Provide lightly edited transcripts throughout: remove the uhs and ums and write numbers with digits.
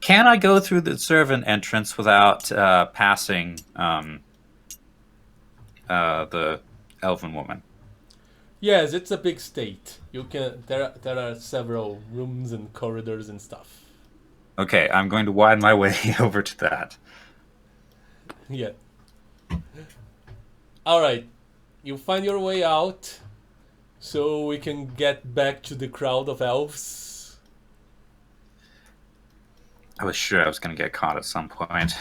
Can I go through the servant entrance without passing the elven woman? Yes, it's a big state. You can. There are several rooms and corridors and stuff. Okay, I'm going to widen my way over to that. Yeah. All right. You find your way out, so we can get back to the crowd of elves. I was sure I was going to get caught at some point.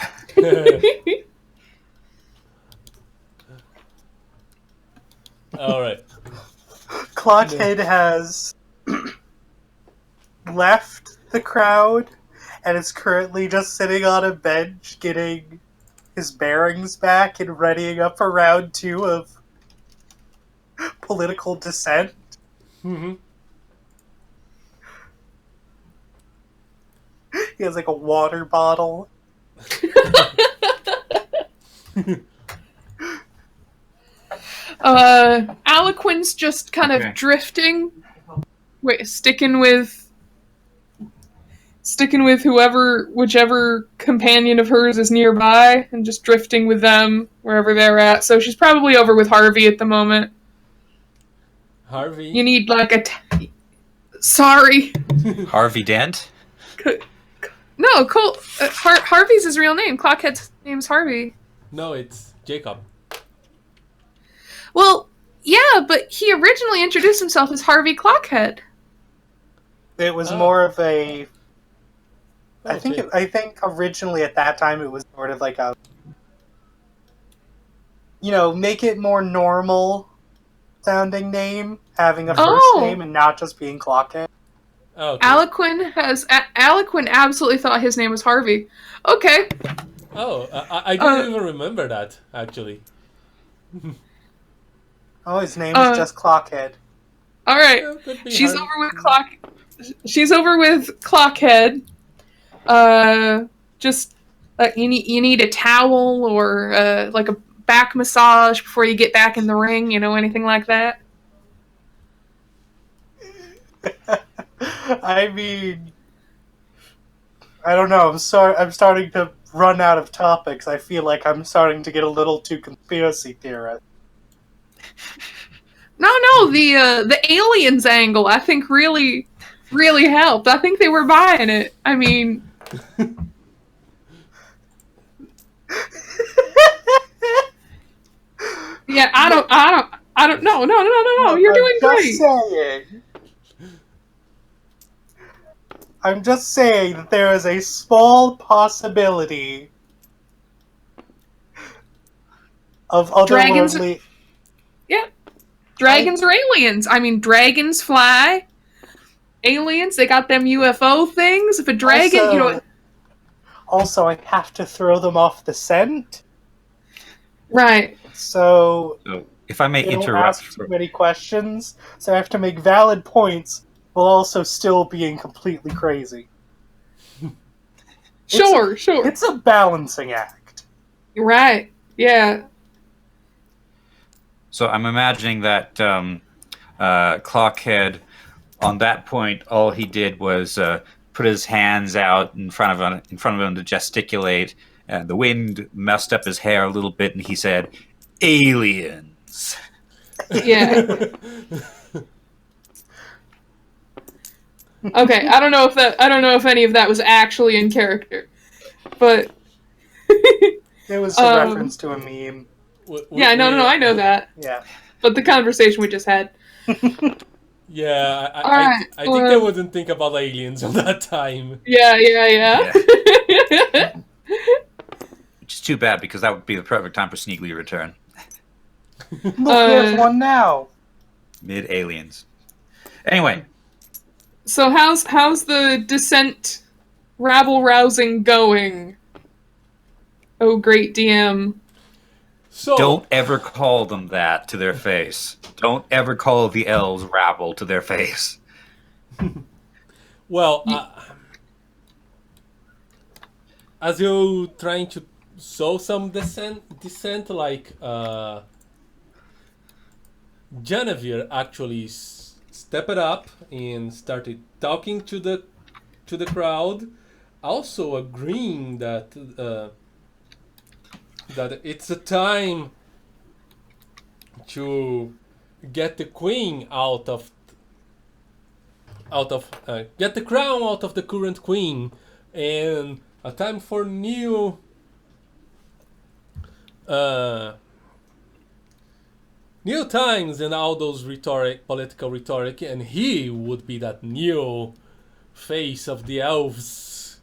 All right. Clockhead has left the crowd and is currently just sitting on a bench getting his bearings back and readying up for round 2 of political dissent. Mm-hmm. He has like a water bottle. Aloquin's just kind of drifting. Wait, sticking with whichever companion of hers is nearby, and just drifting with them wherever they're at. So she's probably over with Harvey at the moment. Harvey? You need like sorry. Harvey Dent? No, Cole. Harvey's his real name. Clockhead's name's Harvey. No, it's Jacob. Well, yeah, but he originally introduced himself as Harvey Clockhead. It was more of a... Okay. I think originally at that time it was sort of like a... make it more normal sounding name, having a first name and not just being Clockhead. Okay. Aloquin absolutely thought his name was Harvey. Okay. Oh, I didn't even remember that, actually. Oh, his name is just Clockhead. All right. She's over with Clockhead. Just you need a towel or like a back massage before you get back in the ring. Anything like that. I mean, I don't know. I'm sorry. I'm starting to run out of topics. I feel like I'm starting to get a little too conspiracy theorist. No, the aliens angle I think really helped. I think they were buying it. I mean, yeah, I don't. No. You're doing great. I'm just saying that there is a small possibility of otherworldly... Yeah. Dragons are aliens. I mean, dragons fly. Aliens, they got them UFO things. If a dragon, Also, I have to throw them off the scent. Right. So if I may don't interrupt... ask too many questions, so I have to make valid points while also still being completely crazy. Sure. It's a balancing act. Right. Yeah. So I'm imagining that Clockhead, on that point, all he did was put his hands out in front of him to gesticulate, and the wind messed up his hair a little bit, and he said, "Aliens." Yeah. Okay, I don't know if any of that was actually in character, but It was a reference to a meme. No, I know that. Yeah. But the conversation we just had. Yeah, I think they wouldn't think about aliens at that time. Yeah. Which is too bad, because that would be the perfect time for Sneegli to return. Look, there's one now. Mid-aliens. Anyway. So how's the descent rabble-rousing going? Oh, great DM. So, don't ever call them that to their face. Don't ever call the elves rabble to their face. Well, as you're trying to sow some dissent, like Genevieve actually stepped up and started talking to the crowd, also agreeing that that it's a time to get the queen out of get the crown out of the current queen, and a time for new new times and all those political rhetoric, and he would be that new face of the elves.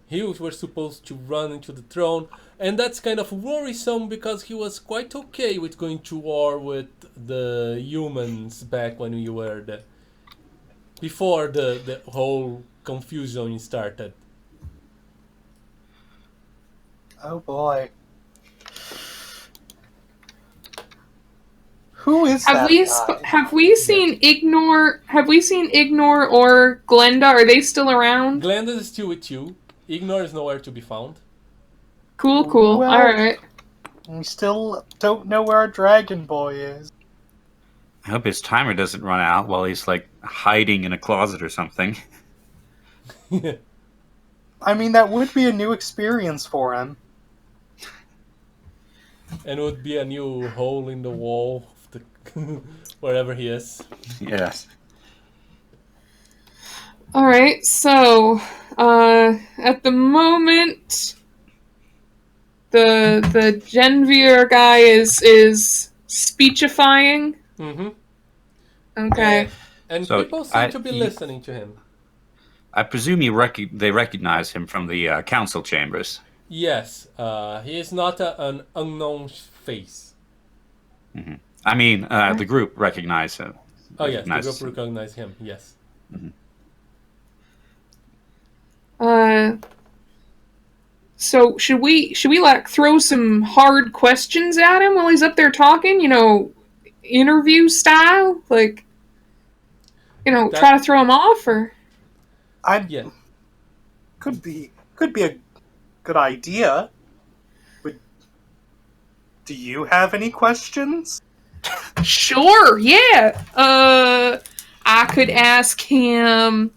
He was supposed to run into the throne, and that's kind of worrisome because he was quite okay with going to war with the humans back when we were before the whole confusion started. Oh boy. Who is that guy? Have we seen Ignore? Have we seen Ignore or Glenda? Are they still around? Glenda is still with you. Ignore is nowhere to be found. Cool. Well- All right. We still don't know where our dragon boy is. I hope his timer doesn't run out while he's like hiding in a closet or something. I mean, that would be a new experience for him. And it would be a new hole in the wall of the wherever he is. Yes. All right. So, at the moment, the Genvier guy is speechifying. Mm-hmm. Okay. And So, people seem to be listening to him. I presume they recognize him from the council chambers. Yes, he is not an unknown face. Mm-hmm. I mean, the group recognize him. Oh yes, the Recognizes group recognize him. Yes. So should we like throw some hard questions at him while he's up there talking? You know, interview style, like, you know, try to throw him off, or Yeah. Could be a good idea. But do you have any questions? sure, yeah. I could ask him,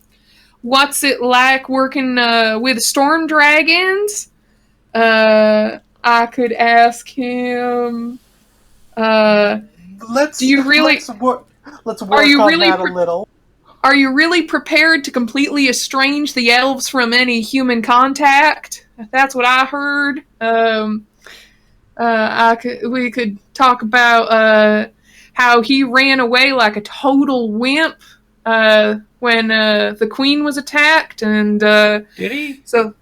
what's it like working with storm dragons? I could ask him. Let's Do you really- let's work Are you on really that a little. Are you really prepared to completely estrange the elves from any human contact? That's what I heard. We could talk about how he ran away like a total wimp when the queen was attacked, and Did he? so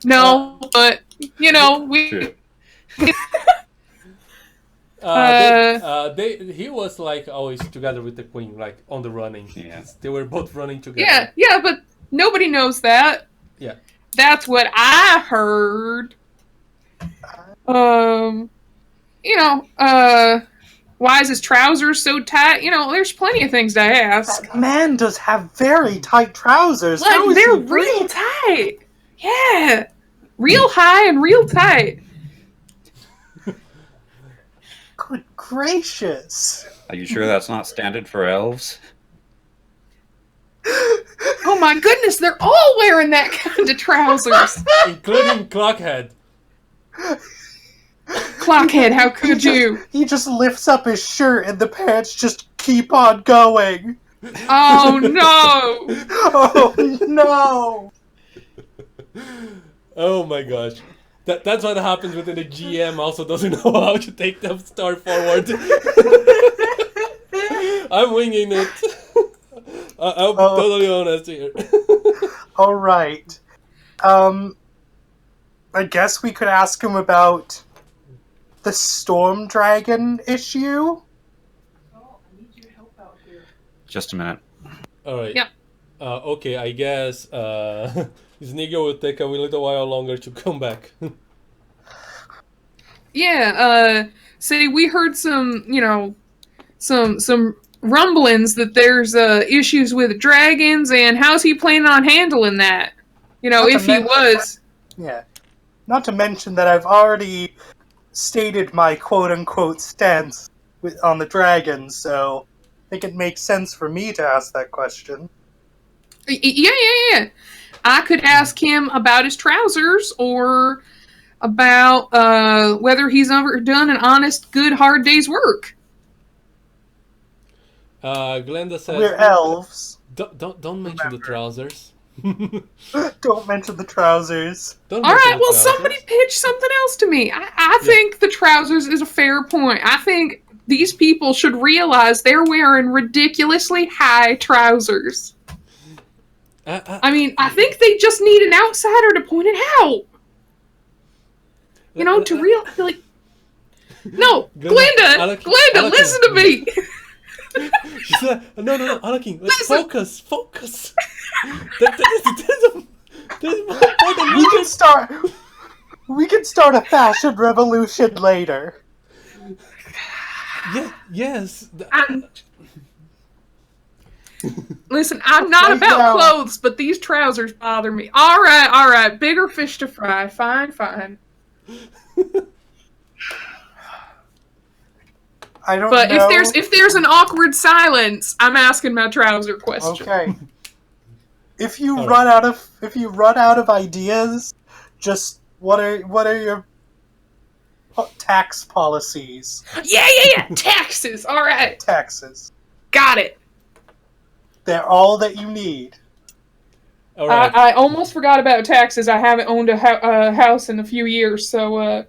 no, but you know we. True. He was like always together with the queen, like on the running. Yeah. They were both running together. Yeah, but nobody knows that. Yeah. That's what I heard. You know, why is his trousers so tight? You know, there's plenty of things to ask. That man does have very tight trousers. How Like, is they're he real tight. Yeah. Real high and real tight. Good gracious. Are you sure that's not standard for elves? Oh my goodness, they're all wearing that kind of trousers. Including Clockhead. Clockhead, how could you? He just lifts up his shirt and the pants just keep on going. Oh no. Oh no! Oh my gosh. That's what happens when the GM also doesn't know how to take the story forward. I'm winging it. I'll be totally honest here. Alright. I guess we could ask him about the Storm Dragon issue? Just a minute. Alright. Yeah. Okay, I guess Sneegli will take a little while longer to come back. Yeah, say we heard some, you know, some rumblings that there's issues with dragons, and how's he planning on handling that? You know, Not to if he mention- was. Yeah. Not to mention that I've already stated my quote-unquote stance on the dragons, so I think it makes sense for me to ask that question. Yeah. I could ask him about his trousers or about whether he's ever done an honest, good, hard day's work. Glenda says, We're elves. Don't mention the trousers. Don't mention the trousers. Don't All mention right, the well, trousers. somebody pitch something else to me. I think the trousers is a fair point. I think these people should realize they're wearing ridiculously high trousers. I mean, I think they just need an outsider to point it out. You know, to like. No, Glenda, Aloquin. listen to me. She said, no, Aloquin, let's focus. There's more than We can start a fashion revolution later. Yeah, yes. Listen, I'm not about clothes, but these trousers bother me. All right. Bigger fish to fry. Fine. I don't But know. if there's an awkward silence, I'm asking my trouser question. Okay. If you run out of ideas, just what are your tax policies? Yeah. Taxes. All right. Taxes. Got it. They're all that you need. All right. I almost forgot about taxes. I haven't owned a house in a few years, so.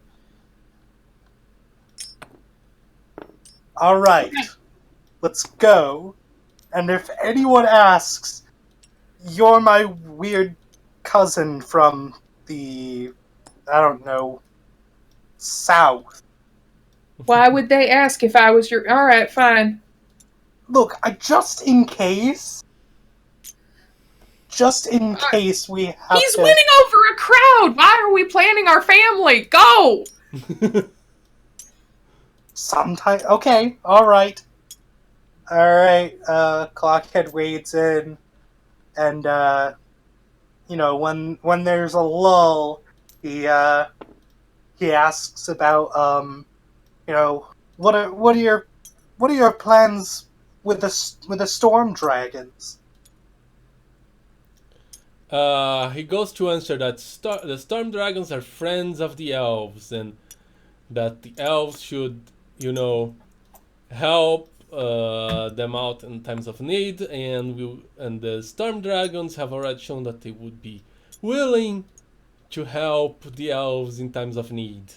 All right. Let's go. And if anyone asks, you're my weird cousin from the, I don't know, south. Why would they ask if I was your... All right, fine. Look, just in case we have He's winning over a crowd! Why are we planning our family? Go! Sometime. Okay, alright. Alright, Clockhead wades in, and, when there's a lull, he asks about, what are your plans with the storm dragons? He goes to answer that the storm dragons are friends of the elves, and that the elves should, help them out in times of need, and the storm dragons have already shown that they would be willing to help the elves in times of need.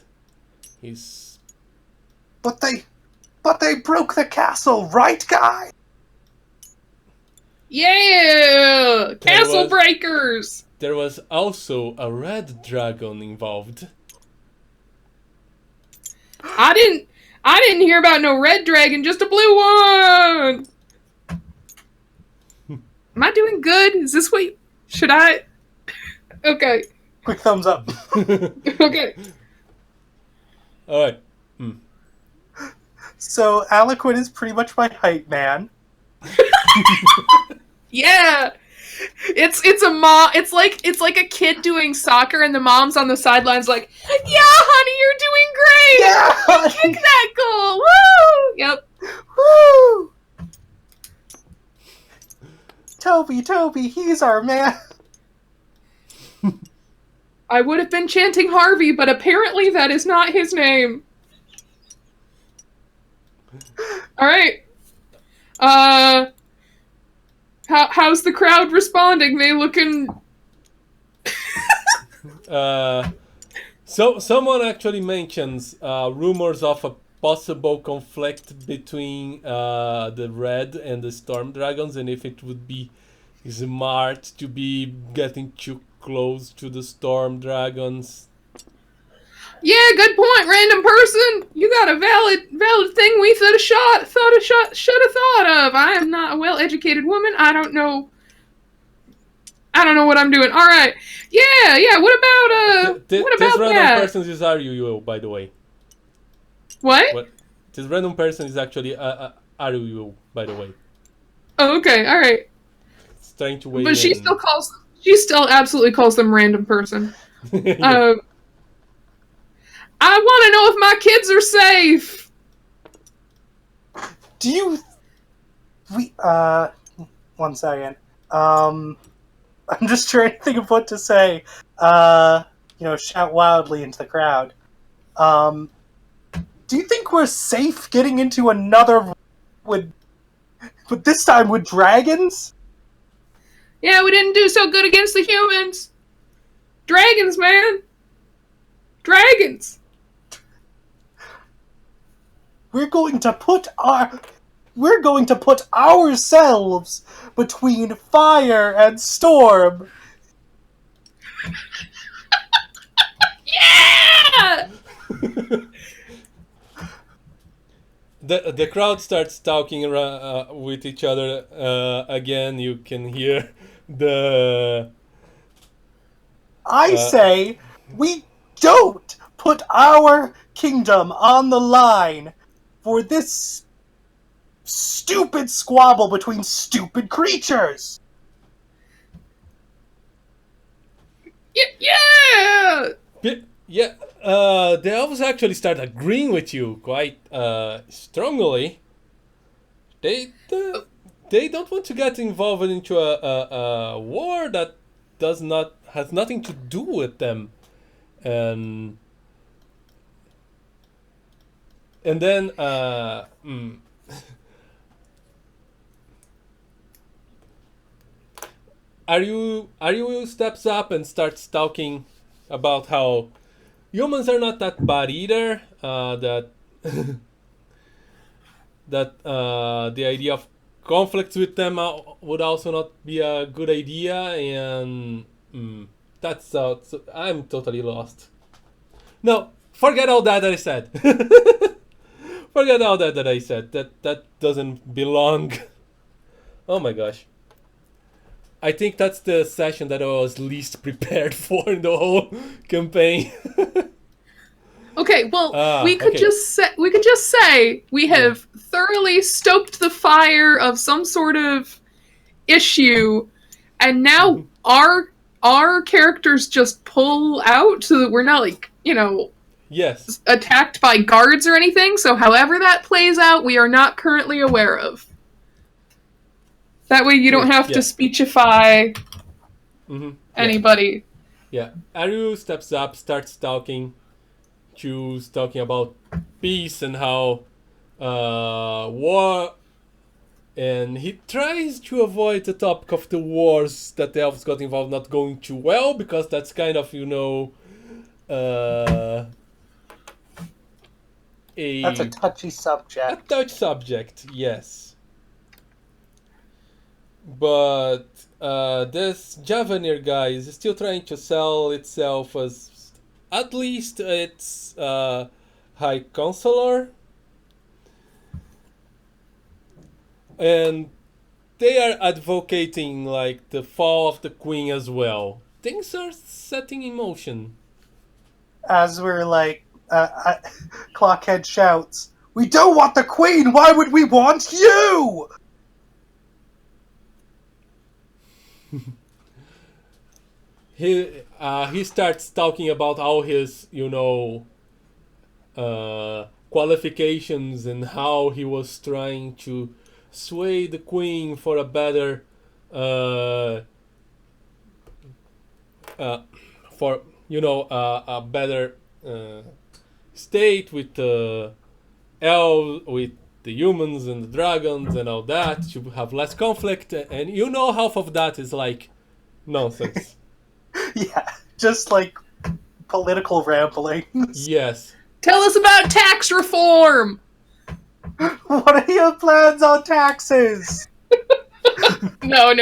But they broke the castle, right, guy? Yeah! Castle breakers! There was also a red dragon involved. I didn't hear about no red dragon, just a blue one! Am I doing good? Is this what... Should I... Okay. Quick thumbs up. Okay. Alright. So, Aloquin is pretty much my hype man. Yeah! It's a mom. It's like a kid doing soccer, and the mom's on the sidelines, like, "Yeah, honey, you're doing great. Yeah, Kick that goal. Woo! Yep. Woo! Toby, he's our man." I would have been chanting Harvey, but apparently that is not his name. All right. How's the crowd responding? They looking... So someone actually mentions rumors of a possible conflict between the red and the storm dragons, and if it would be smart to be getting too close to the storm dragons. Yeah, good point, random person. You got a valid thing we should have thought of. I am not a well-educated woman. I don't know what I'm doing. All right. Yeah. What about This random that? person is Aru, by the way. What? This random person is actually Aru, by the way. Oh, okay. All right. It's trying to wait. But she still absolutely calls them random person. Yeah. I want to know if my kids are safe. One second. I'm just trying to think of what to say. Shout wildly into the crowd. Do you think we're safe getting into another but this time with dragons? Yeah, we didn't do so good against the humans. Dragons, man. Dragons. We're going to put ourselves between fire and storm. Yeah! The crowd starts talking around, with each other again. You can hear the... I say we don't put our kingdom on the line for this stupid squabble between stupid creatures. Yeah! Yeah, the elves actually start agreeing with you quite strongly. They don't want to get involved into a war that has nothing to do with them, and then Ariu steps up and starts talking about how humans are not that bad either. That the idea of conflicts with them would also not be a good idea, and that's so I'm totally lost. No, forget all that I said. Forget all that I said. That doesn't belong. Oh my gosh. I think that's the session that I was least prepared for in the whole campaign. Okay, well, we could just say we have thoroughly stoked the fire of some sort of issue, and now our characters just pull out so that we're not Yes. attacked by guards or anything. So however that plays out, we are not currently aware of. That way you don't have to speechify anybody. Yeah. Ariu steps up, starts talking. Choose talking about peace and how war, and he tries to avoid the topic of the wars that the elves got involved not going too well, because that's kind of That's a touchy subject. A touch subject, yes. But this Javanir guy is still trying to sell itself as at least its High Counselor. And they are advocating the fall of the Queen as well. Things are setting in motion. As we're Clockhead shouts, "We don't want the Queen! Why would we want you?" He starts talking about all his qualifications and how he was trying to sway the Queen for a better a better state with the with the humans and the dragons and all that, to have less conflict, and half of that is nonsense. Yeah, just political ramblings. Yes. Tell us about tax reform! What are your plans on taxes? No.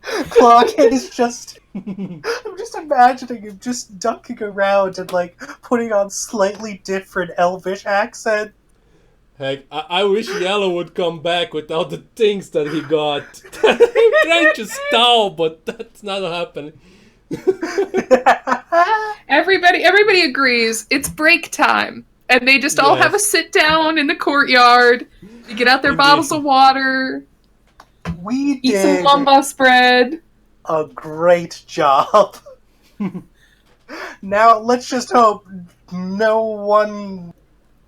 Clockhead is just... I'm just imagining him just ducking around and putting on slightly different elvish accent. Heck, I wish Yellow would come back with all the things that he got. I'm trying to stall, but that's not happening. Everybody agrees it's break time, and they just all have a sit down in the courtyard. You get out their bottles of water. We eat did some lambas bread. A great job. Now let's just hope no one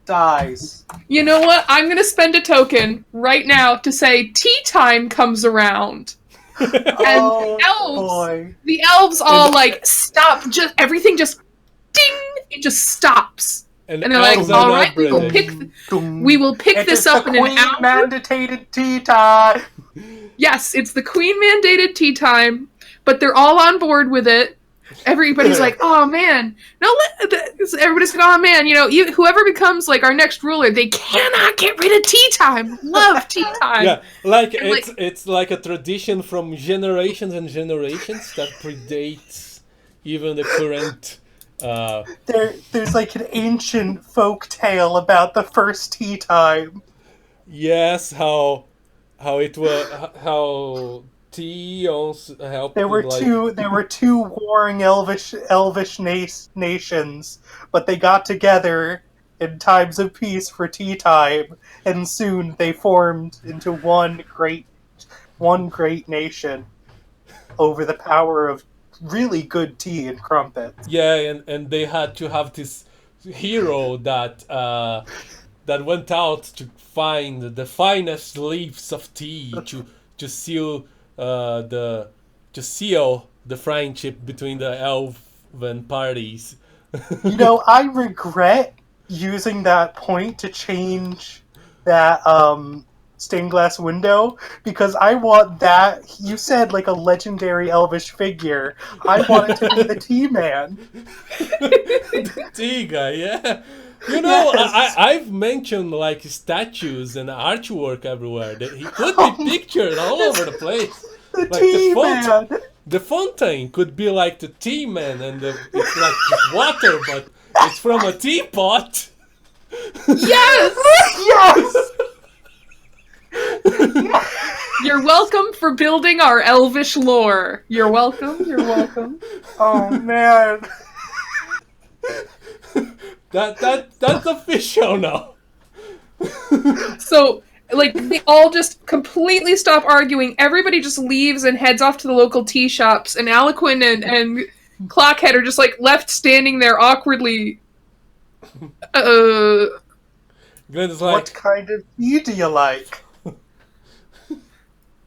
dies. You know what? I'm gonna spend a token right now to say tea time comes around. Oh, and the elves all like stop. Just everything just ding. It just stops. And they're like, elves are all not right, we will British. pick this up in an hour. Queen-mandated tea time. Yes, it's the Queen-mandated tea time, but they're all on board with it. Everybody's like, oh man. No, everybody's like, oh man, whoever becomes like our next ruler, they cannot get rid of tea time. Love tea time. Yeah, it's like a tradition from generations and generations that predates even the current... There's like an ancient folk tale about the first tea time. Yes, how tea also helped. There were two warring elvish nations, but they got together in times of peace for tea time, and soon they formed into one great nation over the power of really good tea and crumpets. Yeah, and they had to have this hero that went out to find the finest leaves of tea to seal the friendship between the elven parties. I regret using that point to change that stained glass window, because I want that. You said like a legendary elvish figure. I want it to be the tea man. The tea guy, yeah. Yes. I've mentioned like statues and artwork everywhere. He could be pictured all over the place. The like tea man. The fountain could be like the tea man, and it's like water, but it's from a teapot. Yes! Yes! You're welcome for building our elvish lore. You're welcome. You're welcome. Oh man. That's official now. So, like, they all just completely stop arguing. Everybody just leaves and heads off to the local tea shops. And Aloquin and Clockhead are just, like, left standing there awkwardly. Glenn's like, what kind of tea do you like?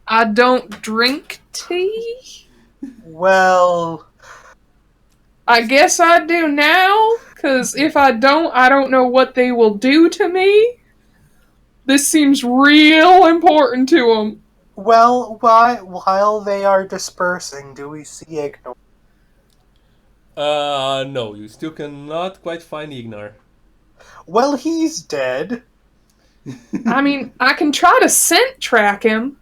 I don't drink tea. Well, I guess I do now, because if I don't know what they will do to me. This seems real important to them. Well, while they are dispersing, do we see Ignor? No, you still cannot quite find Ignor. Well, he's dead. I mean, I can try to scent track him.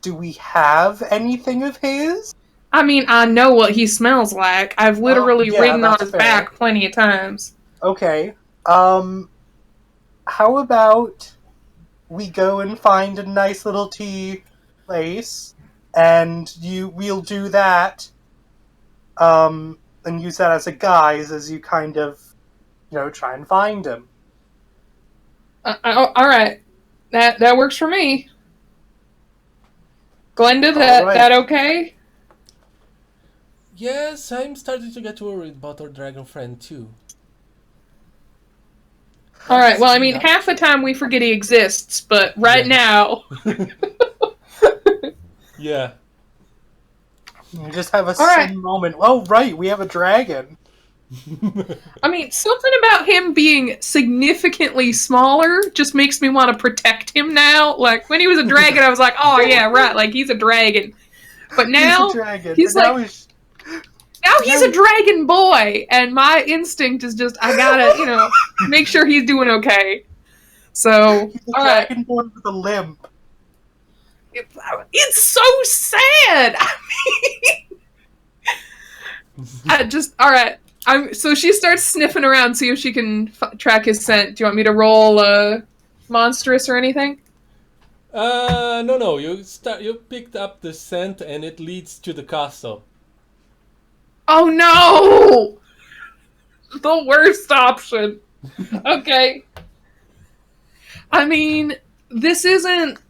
Do we have anything of his? I mean, I know what he smells like. I've literally ridden on his back plenty of times. Okay. How about we go and find a nice little tea place, and we'll do that, and use that as a guise as you kind of, try and find him. All right, that works for me. Glenda, that okay? Yes, I'm starting to get worried about our dragon friend too. All right. Well, I mean, half the time we forget he exists, but right now. Yeah. You just have a sudden moment. Oh, right, we have a dragon. I mean, something about him being significantly smaller just makes me want to protect him now. Like, when he was a dragon, I was like, oh, yeah, right, like, he's a dragon. But now, he's a dragon. He's like... Now he's a dragon boy, and my instinct is just, I gotta, make sure he's doing okay. So, he's a dragon boy with a limp. It's so sad! I mean... So she starts sniffing around, see if she can track his scent. Do you want me to roll monstrous or anything? No. You picked up the scent, and it leads to the castle. Oh no! The worst option. Okay. I mean, this isn't...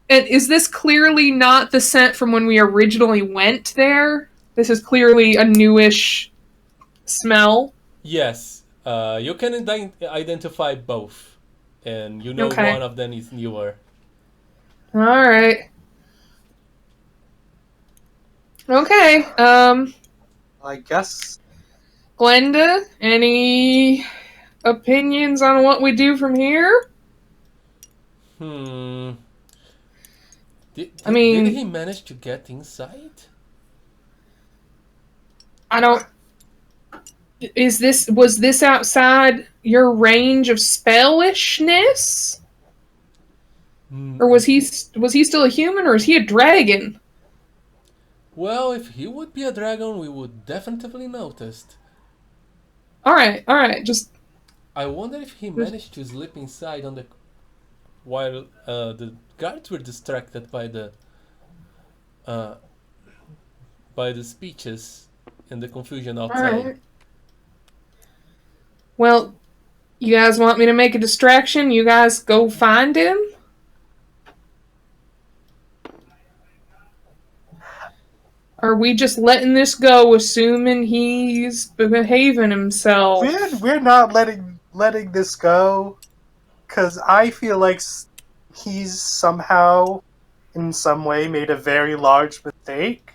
Is this clearly not the scent from when we originally went there? This is clearly a newish smell? Yes. You can identify both. And you know one of them is newer. Alright. Okay. I guess. Glenda, any opinions on what we do from here? Hmm. I mean, Did he manage to get inside? I don't. Was this outside your range of spellishness, or was he still a human, or is he a dragon? Well, if he would be a dragon, we would definitely noticed. All right. Just I wonder if he managed to slip inside on the while the guards were distracted uh, by the speeches and the confusion all outside. right. Well, you guys want me to make a distraction? You guys go find him. Are we just letting this go, assuming he's behaving himself? We're not letting this go, because I feel like he's somehow, in some way, made a very large mistake.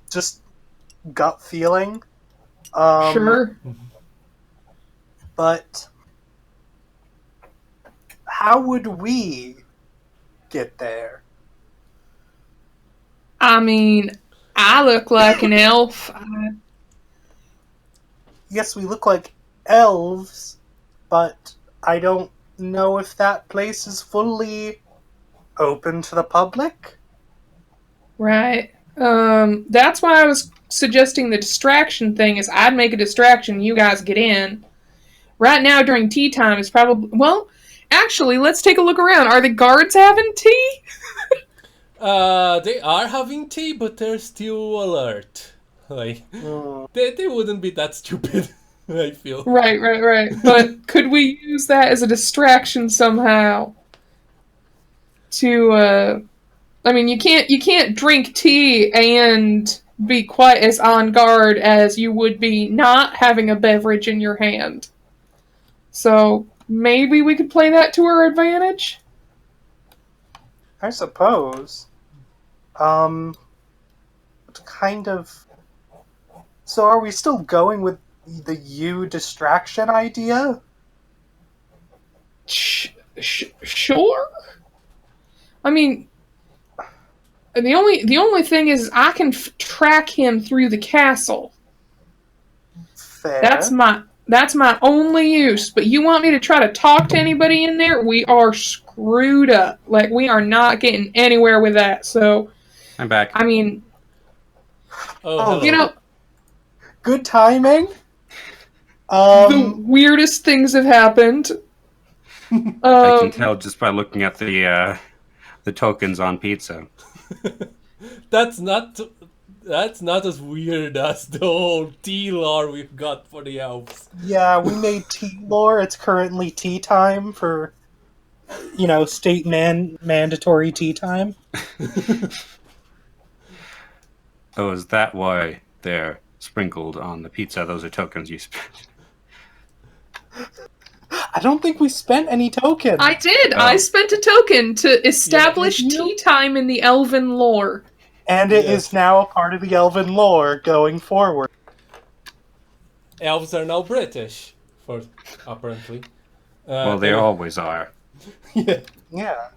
Just gut feeling. Sure. But how would we get there? I mean, I look like an elf. Yes, we look like elves, but I don't know if that place is fully open to the public. Right. That's why I was suggesting the distraction thing is I'd make a distraction, you guys get in. Right now during tea time is probably well, actually, let's take a look around. Are the guards having tea? They are having tea, but they're still alert. Like they wouldn't be that stupid. I feel. Right. But could we use that as a distraction somehow? To I mean, you can't drink tea and be quite as on guard as you would be not having a beverage in your hand. So maybe we could play that to our advantage. I suppose. Kind of. So are we still going with the you distraction idea? Sure. I mean, the only thing is I can track him through the castle. Fair. That's my only use. But you want me to try to talk to anybody in there? We are screwed up. Like we are not getting anywhere with that. So I'm back. I mean, Oh, you know, good timing. the weirdest things have happened. I can tell just by looking at the tokens on pizza. that's not as weird as the whole tea lore we've got for the elves. Yeah, we made tea lore. It's currently tea time for, state mandatory tea time. Oh, is that why they're sprinkled on the pizza? Those are tokens you spent. I don't think we spent any tokens. I did. Oh. I spent a token to establish Yeah, did you? tea time in the Elven lore. And it is now a part of the Elven lore going forward. Elves are now British, apparently. Well, they always are. Yeah. Yeah.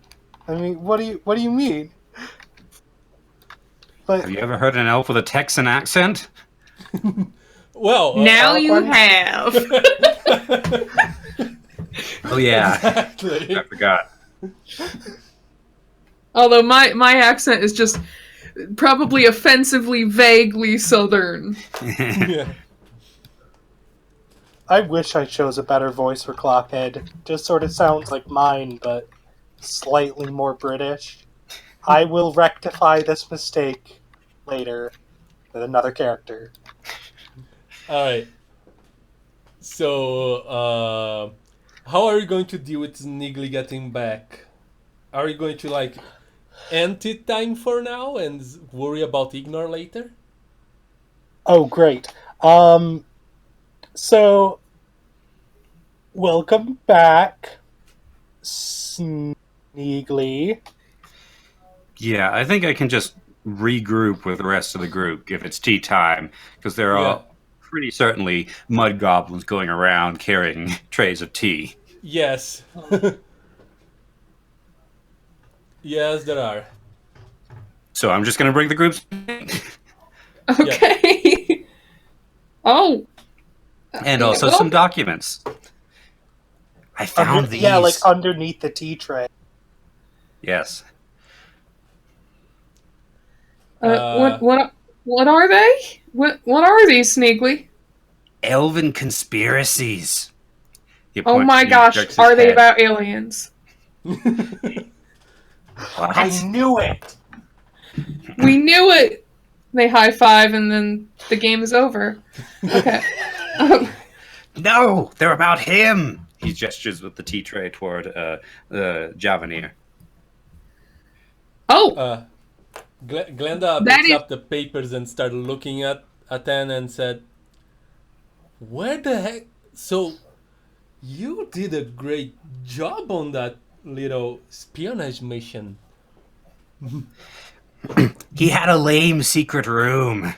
I mean, what do you mean? But Have you ever heard an elf with a Texan accent? Well, Now you Aloquin? have. Oh yeah, exactly. I forgot. Although my accent is just probably offensively vaguely southern. Yeah. I wish I chose a better voice for Clockhead. Just sort of sounds like mine, but slightly more British. I will rectify this mistake later with another character. All right. So, how are you going to deal with Sneegli getting back? Are you going to end it time for now and worry about Ignore later? Oh, great. So, welcome back, Sneegli. Yeah, I think I can just regroup with the rest of the group, if it's tea time, because there Yeah. are pretty certainly mud goblins going around carrying trays of tea. Yes. Yes, there are. So I'm just going to bring the groups. Okay. Oh. And Yeah, also well- some documents. I found these. Yeah, like underneath the tea tray. Yes. What are they? What are these, Sneegli? Elven conspiracies. He Oh points- my he gosh, jerks his are they head. about aliens? What? I knew it! We knew it! They high five and then the game is over. Okay. No, they're about him. He gestures with the tea tray toward Javanir. Oh! Glenda That picks is- up the papers and started looking at them and said, "Where the heck? So, you did a great job on that little espionage mission." He had a lame secret room.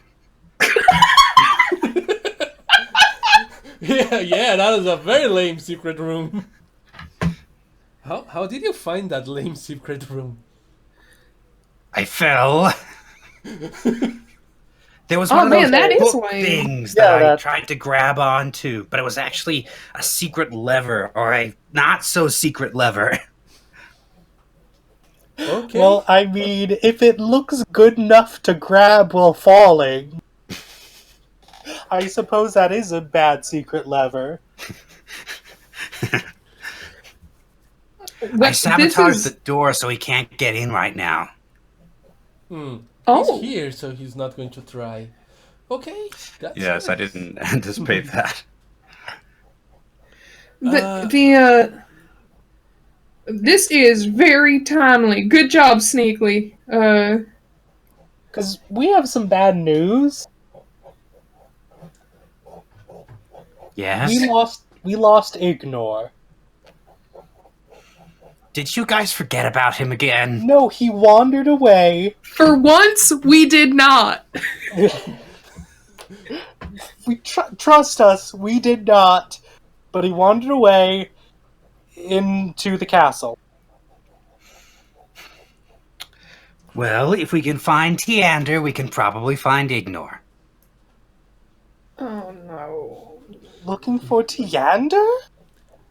Yeah, that is a very lame secret room. How did you find that lame secret room? I fell. There was Oh, one of man, those that is book lame. things Yeah, that I that- tried to grab onto, but it was actually a secret lever, or a not so secret lever. Okay. Well, I mean, if it looks good enough to grab while falling, I suppose that is a bad secret lever. I sabotaged the door so he can't get in right now. Oh. He's here, so he's not going to try. Okay. That's Yes, I nice. didn't anticipate that. This is very timely. Good job, Sneegli. Because we have some bad news. Yes? We lost Ignore. Did you guys forget about him again? No, he wandered away. For once, we did not. Trust us, we did not. But he wandered away into the castle. Well, if we can find Tiander, we can probably find Ignore. Oh no. Looking for Tiander?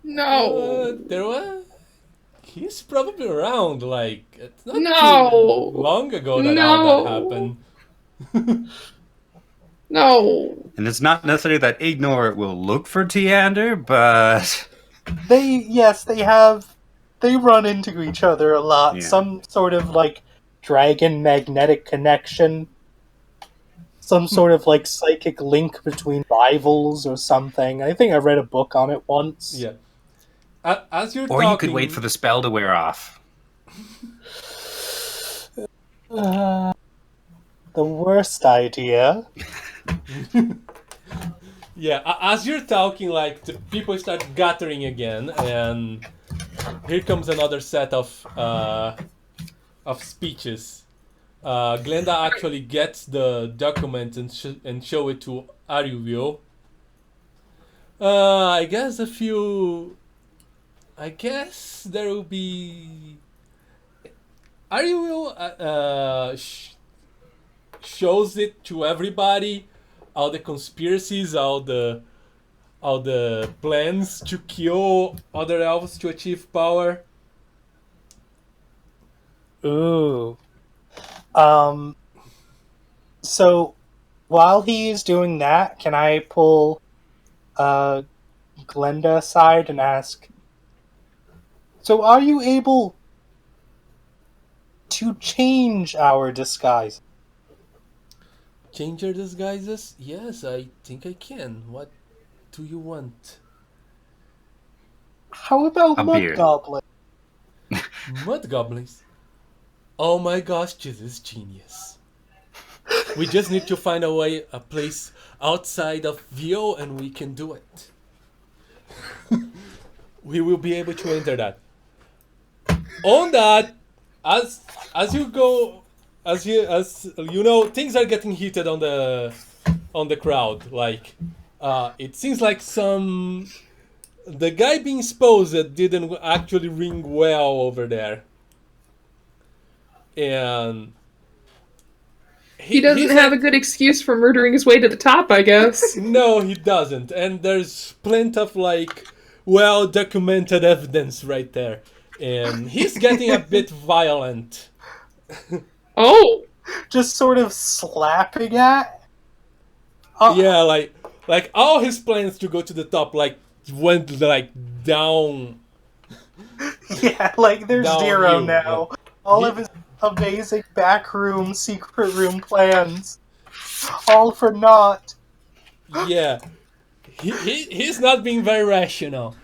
No. There was. He's probably around. Like it's not No. too long ago that all that happened. No. And it's not necessarily that Ignore will look for Tiander, but They run into each other a lot. Yeah. Some sort of like dragon magnetic connection. Some sort of like psychic link between rivals or something. I think I read a book on it once. Yeah. As you're or talking, you could wait for the spell to wear off. The worst idea. Yeah, as you're talking, like the people start gathering again, and here comes another set of speeches. Glenda actually gets the document and show it to Aruvio. I guess there will be. Aruvio shows it to everybody. All the conspiracies, all the plans to kill other elves to achieve power. Ooh. So, while he's doing that, can I pull Glenda aside and ask, so are you able to change our disguise? Change your disguises? Yes, I think I can. What do you want? How about A Mud beard. Goblin? Mud goblins? Oh my gosh, this is genius. We just need to find a place outside of Vio, and we can do it. We will be able to enter that. On that, as you go as you know, things are getting heated on the crowd. Like, it seems like the guy being exposed didn't actually ring well over there, and he doesn't have a good excuse for murdering his way to the top, I guess. No, he doesn't. And there's plenty of well documented evidence right there, and he's getting a bit violent. Oh. Just sort of slapping at? Yeah, like all his plans to go to the top went down. Yeah, there's Down zero you, now. yeah. All of his amazing backroom, secret room plans. All for naught. Yeah. He's not being very rational.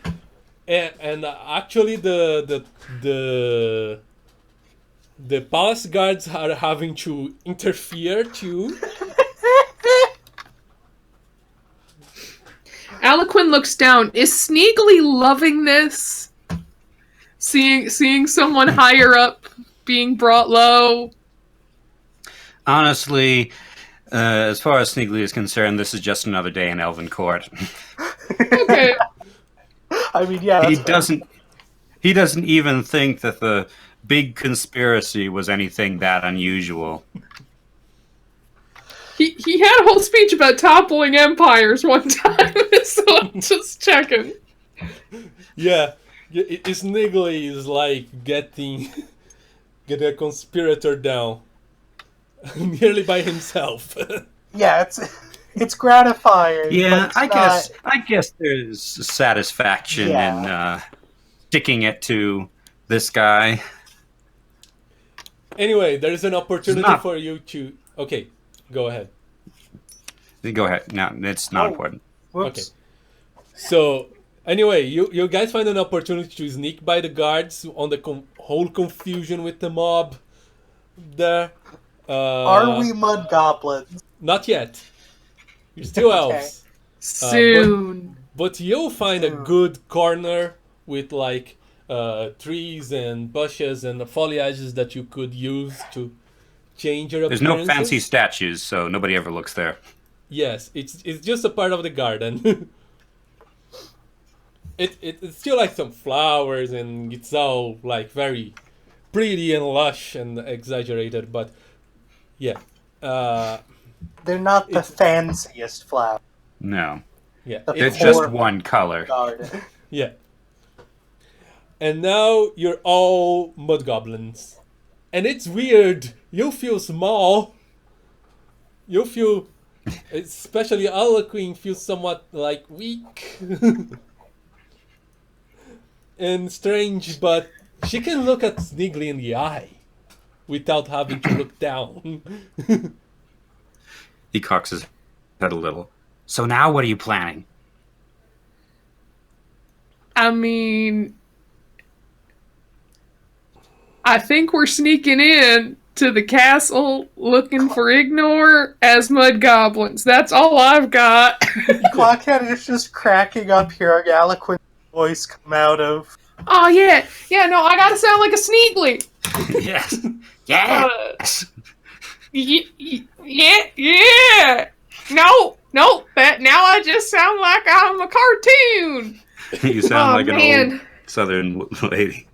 And actually the palace guards are having to interfere too. Aloquin looks down. Is Sneegli loving this? Seeing someone higher up being brought low? Honestly, as far as Sneegli is concerned, this is just another day in Elven court. Okay. I mean, yeah. He doesn't even think that the big conspiracy was anything that unusual. He had a whole speech about toppling empires one time, so I'm just checking. Yeah. Sneegli is getting a conspirator down nearly by himself. Yeah, it's gratifying. Yeah, but it's I guess there's satisfaction in sticking it to this guy. Anyway, there's an opportunity for you to... Okay, go ahead. Go ahead. No, it's not important. Whoops. Okay. So, anyway, you guys find an opportunity to sneak by the guards on the whole confusion with the mob there. Are we mud goblins? Not yet. You're still Okay. elves. Soon. But you'll find a good corner with trees and bushes and foliages that you could use to change your There's appearances. no fancy statues, so nobody ever looks there. Yes, it's just a part of the garden. It's still some flowers and it's all very pretty and lush and exaggerated, but yeah. They're not the fanciest flower. No. Yeah. They're It's just more one color. garden. Yeah. And now you're all mud goblins. And it's weird. You feel small. You feel, especially Aloquin, feels somewhat weak. And strange, but she can look at Sneegli in the eye without having to look down. He cocks his head a little. So now what are you planning? I mean, I think we're sneaking in to the castle looking for Ignore as mud goblins. That's all I've got. Clockhead is just cracking up hearing Aloquin's voice come out of... Oh, yeah. Yeah, no, I gotta sound like a Sneegli. Yes. Yes. Yeah. No, that now I just sound like I'm a cartoon. You sound like man. an old southern lady.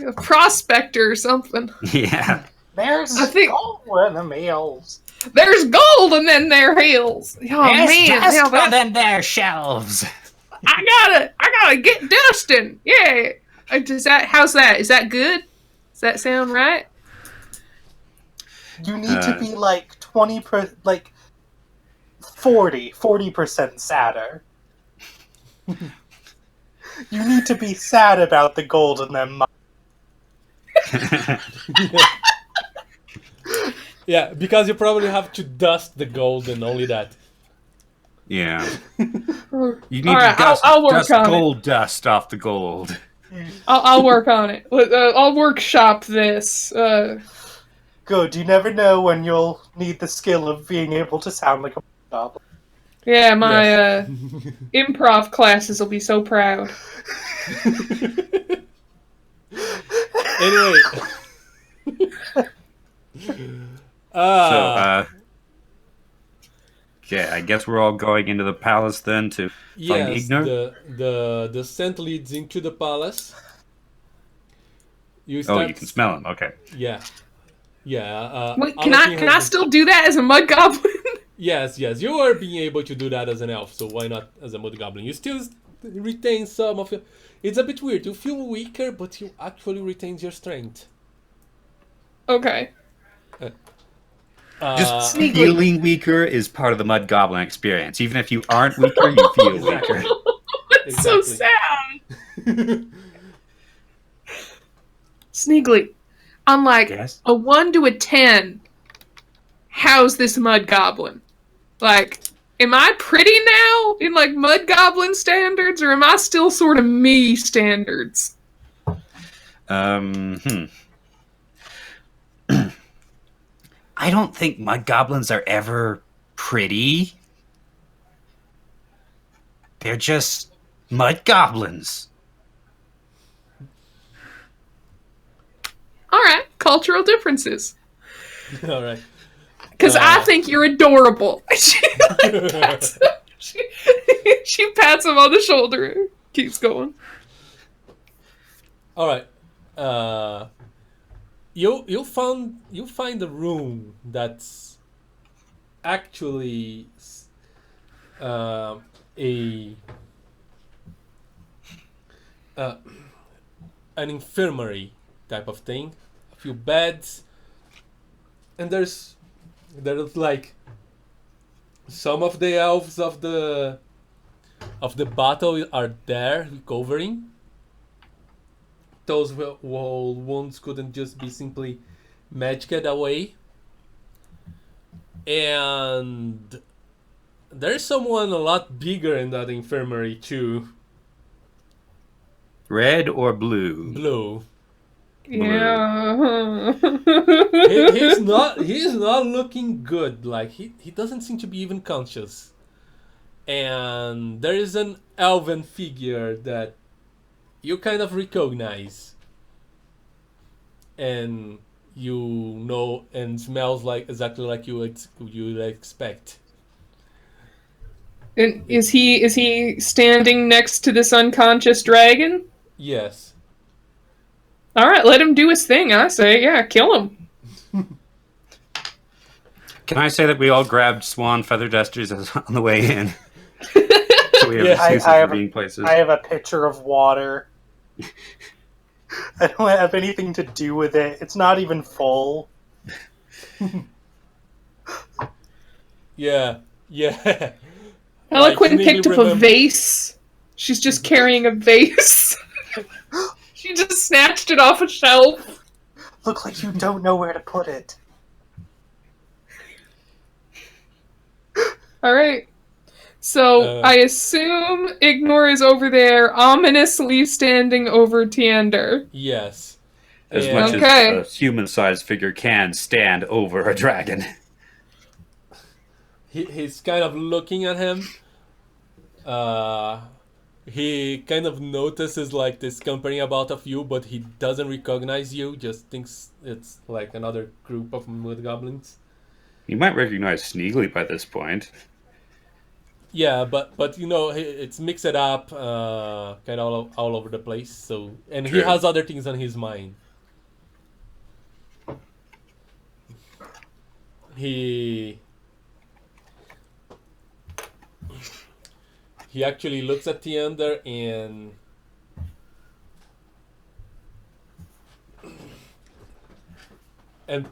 A prospector or something. Yeah. There's I think- gold in the meals. There's gold in them there hills. Oh man, hell, them there shelves. I gotta get dusting. Yeah. How's that? Is that good? Does that sound right? You need to be 40% sadder. You need to be sad about the gold in them. Yeah, because you probably have to dust the gold and only that. Yeah. You need Alright, to dust, I'll work dust on it. gold dust off the gold. I'll work on it. I'll workshop this. Good, you never know when you'll need the skill of being able to sound like a goblin. Yeah, my improv classes will be so proud. Anyway. So, yeah, I guess we're all going into the palace then to find yes, Ignor. the scent leads into the palace. You Oh, start. you can smell him. Okay. Yeah, yeah. Wait, Aloquin can has I still do that as a mud goblin? Yes, you are being able to do that as an elf, so why not as a mud goblin? You still retain some of your. It's a bit weird. You feel weaker, but you actually retain your strength. Okay. Just Sneegli. feeling weaker is part of the Mud Goblin experience. Even if you aren't weaker, you feel weaker. It's so sad. Sneegli, on like Yes? a 1 to a 10, how's this mud goblin? Like, am I pretty now in like mud goblin standards, or am I still sort of me standards? I don't think Mud Goblins are ever pretty. They're just Mud Goblins. All right, cultural differences. All right. Because I think you're adorable. She pats him on the shoulder. Keeps going. All right. You find a room that's actually an infirmary type of thing. A few beds, and there's like some of the elves of the battle are there recovering. Those wounds couldn't just be simply magicked away. And there's someone a lot bigger in that infirmary too. Red or blue? Blue. Yeah. He's not looking good. Like he doesn't seem to be even conscious. And there is an elven figure that you kind of recognize, and you know, and smells like exactly like you expect. And is he standing next to this unconscious dragon? Yes. All right, let him do his thing. I say, yeah, kill him. Can I say that we all grabbed swan feather dusters on the way in? So we have Yeah, excuses for being places. I have a pitcher of water. I don't have anything to do with it. It's not even full. Yeah. Eloquin Like, picked up remember- a vase. She's just carrying a vase. She just snatched it off a shelf. Look like you don't know where to put it. All right. So I assume Ignor is over there, ominously standing over Tiander. Yes. As And- much Okay. as a human-sized figure can stand over a dragon. He's kind of looking at him. He kind of notices like this company about of you, but he doesn't recognize you. Just thinks it's like another group of mud goblins. You might recognize Sneegli by this point. Yeah, but you know it's mixed up, kind of all over the place. So and he True. has other things on his mind. He actually looks at Tiander and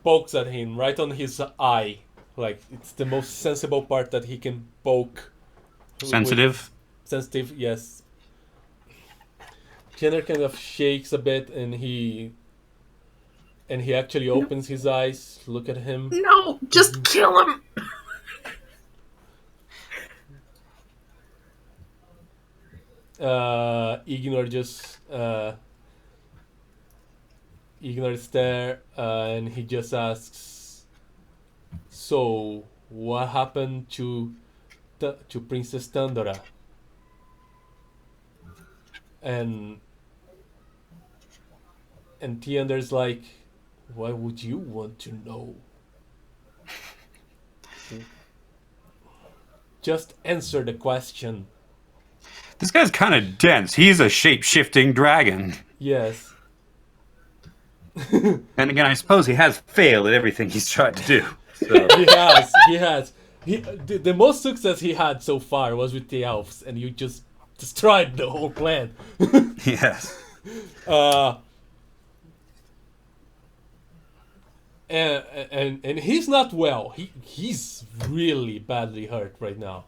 pokes at him right on his eye. Like it's the most sensible part that he can poke. Sensitive? Sensitive, yes. Tiander kind of shakes a bit, and he actually opens his eyes, look at him. No, just kill him. Ignore just Ignore there, and he just asks, "So, what happened to Princess Tandora?" And Tiander's like, "Why would you want to know?" Just answer the question. This guy's kind of dense. He's a shape-shifting dragon. Yes. And again, I suppose he has failed at everything he's tried to do. So. He has. The most success he had so far was with the elves, and you just destroyed the whole plan. Yes. And he's not well. He's really badly hurt right now.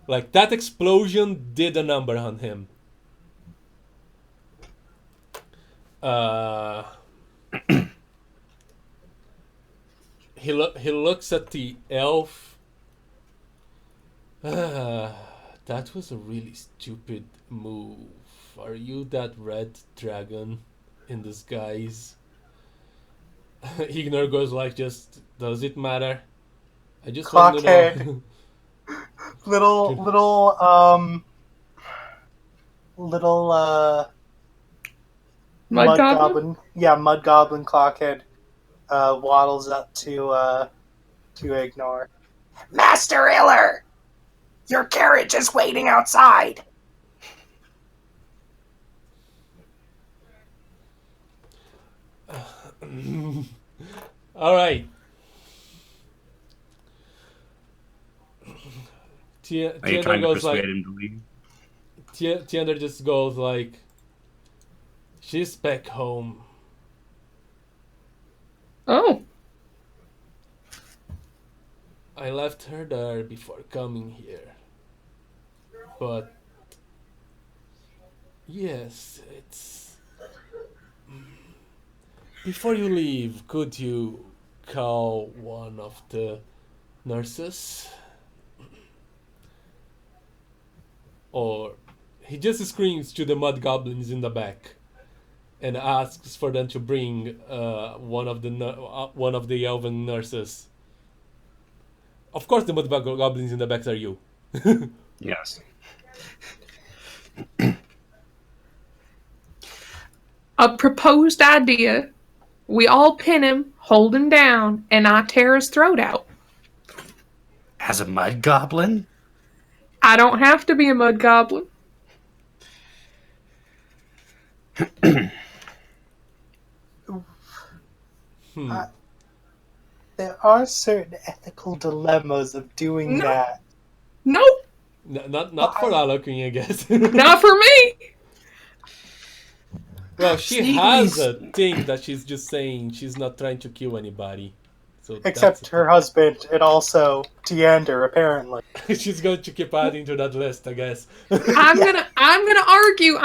Like, that explosion did a number on him. He looks at the elf. That was a really stupid move. Are you that red dragon in disguise? Ignore goes like, just, does it matter? I just want to know. little Mud goblin? Yeah, mud goblin Clockhead waddles up to Ignore. Master Iller! Your carriage is waiting outside! Alright. Are you trying to persuade him to leave? Tiander just goes like, she's back home. Oh. I left her there before coming here. But yes, it's... Before you leave, could you call one of the nurses? Or he just screams to the mud goblins in the back and asks for them to bring one of the elven nurses. Of course, the mud goblins in the back are you. Yes. A proposed idea. We all pin him, hold him down, and I tear his throat out. As a mud goblin? I don't have to be a mud goblin. There are certain ethical dilemmas of doing that. Nope. Not for Aloquin, I guess. Not for me. Well, she has a thing that she's just saying she's not trying to kill anybody. So except her husband and also Tiander, apparently. She's going to keep adding to that list, I guess. I'm gonna argue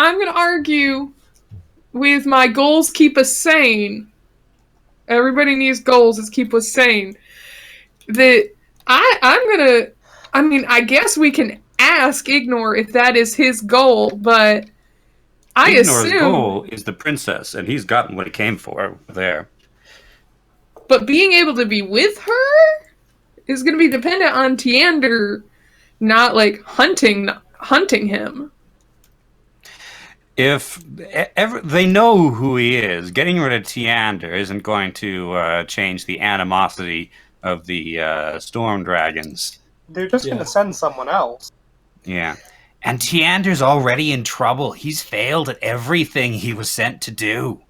with my goals keep us sane. Everybody needs goals that keep us sane. I guess we can ask Ignore if that is his goal, but Ignore's goal is the princess, and he's gotten what he came for there. But being able to be with her is going to be dependent on Tiander not, like, hunting him. If they know who he is, getting rid of Tiander isn't going to change the animosity of the storm dragons. They're just going to send someone else. Yeah. And Tiander's already in trouble. He's failed at everything he was sent to do.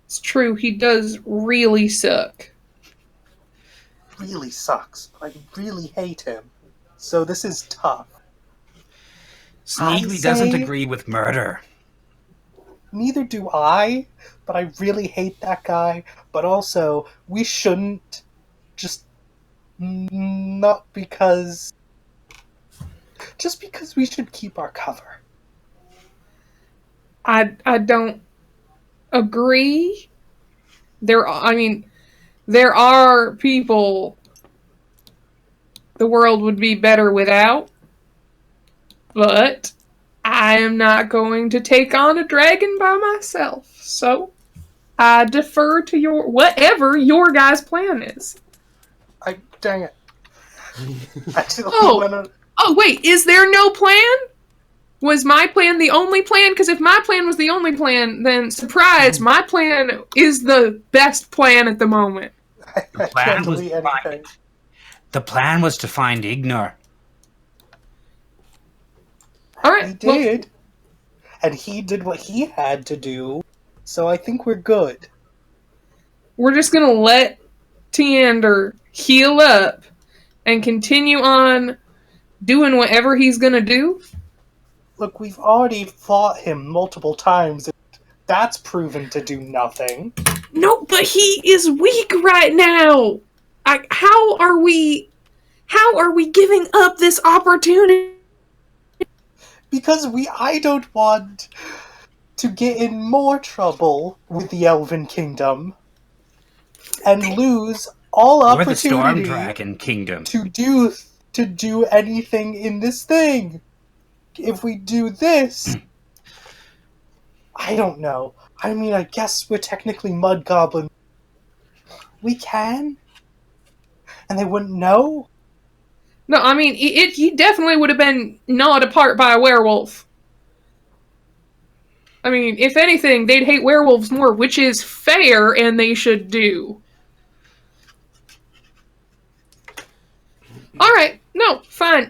It's true, he does really suck. Really sucks. I really hate him. So this is tough. Sneegli doesn't agree with murder. Neither do I, but I really hate that guy. But also, we shouldn't just... Not because... Just because we should keep our cover. I don't agree. There are people the world would be better without, but I am not going to take on a dragon by myself. So I defer to whatever your guys' plan is. Dang it. Oh, wait, is there no plan? Was my plan the only plan? Because if my plan was the only plan, then surprise, my plan is the best plan at the moment. I can't delete anything. The plan was to find Ignor. All We right. Well, did. And he did what he had to do. So I think we're good. we're just gonna let Tiander heal up and continue on doing whatever he's gonna do. Look, we've already fought him multiple times. And that's proven to do nothing. No, but he is weak right now. How are we giving up this opportunity? Because I don't want to get in more trouble with the Elven Kingdom and lose all We're the Storm opportunity Dragon Kingdom. to do anything in this thing. If we do this, I don't know. I mean, I guess we're technically mud goblins. We can, and they wouldn't know. No, I mean he definitely would have been gnawed apart by a werewolf. I mean, if anything, they'd hate werewolves more, which is fair, and they should do. All right, no, fine.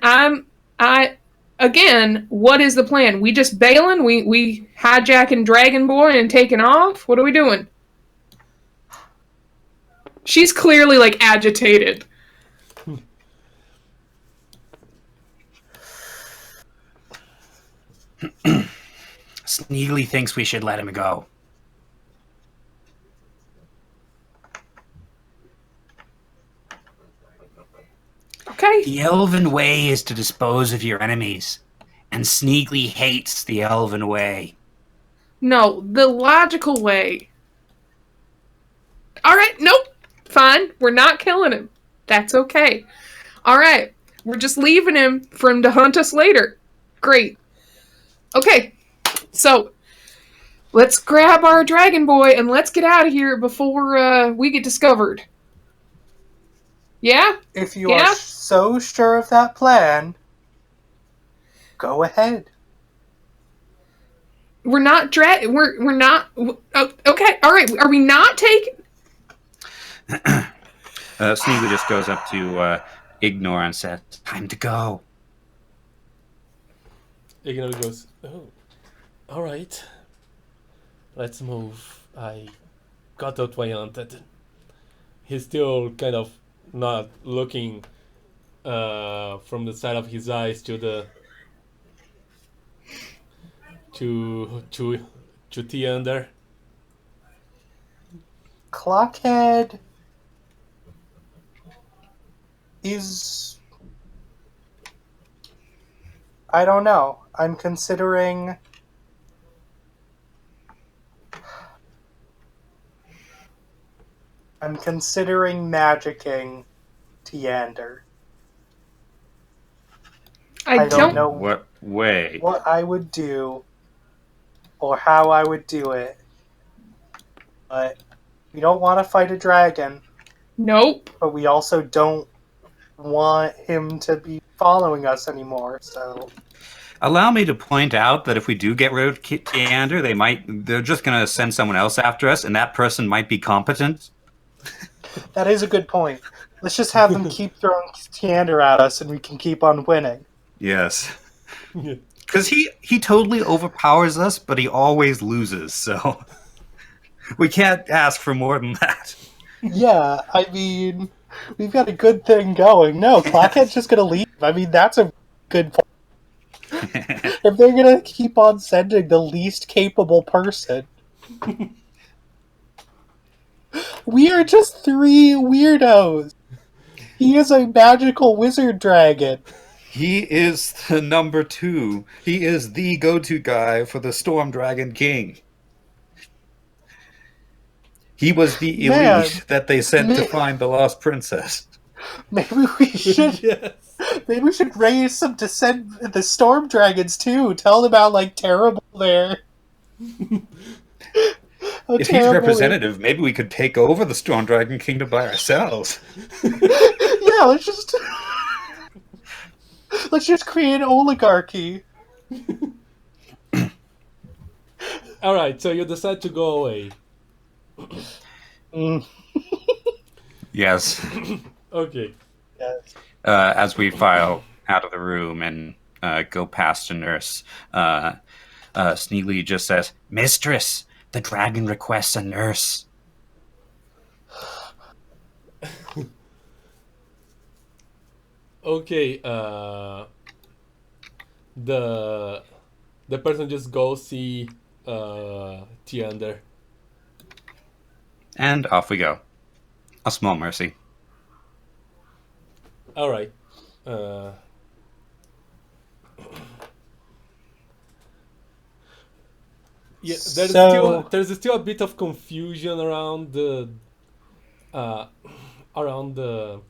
Again, what is the plan? We just bailing? We hijacking Dragon Boy and taking off? What are we doing? She's clearly, like, agitated. Sneegli thinks we should let him go. Okay. The Elven way is to dispose of your enemies, and Sneegli hates the Elven way. No, the logical way. All right, nope. Fine. We're not killing him. That's okay. All right. We're just leaving him for him to hunt us later. Great. Okay. So, let's grab our Dragon Boy and let's get out of here before we get discovered. Yeah? If you are so sure of that plan, go ahead. We're not we're not okay. All right. Are we not taking Sneegli just goes up to Ignor and says, "Time to go." Ignor goes, oh, alright. Let's move. I got what I wanted. He's still kind of not looking from the side of his eyes to the to Tiander. Clockhead is... I don't know. I'm considering... magicking Tiander. I don't know What way? what I would do or how I would do it. But we don't want to fight a dragon, Nope. but we also don't want him to be following us anymore, so... Allow me to point out that if we do get rid of Tiander, they're just going to send someone else after us, and that person might be competent. That is a good point. Let's just have them keep throwing Tiander at us and we can keep on winning. Yes. Because he totally overpowers us, but he always loses, so we can't ask for more than that. Yeah, I mean, we've got a good thing going. No, Clockhead's just gonna leave. I mean, that's a good point. If they're gonna keep on sending the least capable person... We are just three weirdos. He is a magical wizard dragon. He is the number 2. He is the go-to guy for the Storm Dragon King. He was the elite that they sent to find the lost princess. Maybe we should... Maybe we should raise some the storm dragons too. Tell them how terrible they're... If he's representative, maybe we could take over the Storm Dragon Kingdom by ourselves. Yeah, let's just create an oligarchy. Alright, so you decide to go away. Yes. Okay. Yes. As we file out of the room and go past a nurse, Sneegli just says, "Mistress, the dragon requests a nurse." Okay, the person just goes see Tiander. And off we go. A small mercy. All right. Yeah, there's still a bit of confusion around the around the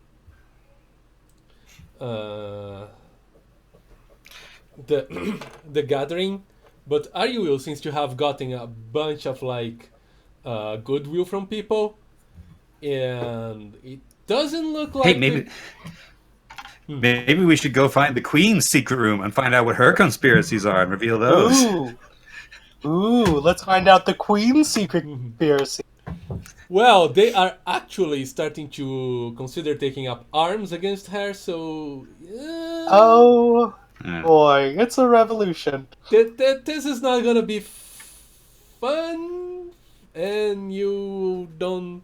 the gathering, but Ariel, since you have gotten a bunch of like goodwill from people, and it doesn't look like Hey, maybe we should go find the Queen's secret room and find out what her conspiracies are and reveal those. Ooh, let's find out the Queen's secret conspiracy. Well, they are actually starting to consider taking up arms against her, so... Oh, boy, it's a revolution. This is not gonna be fun, and you don't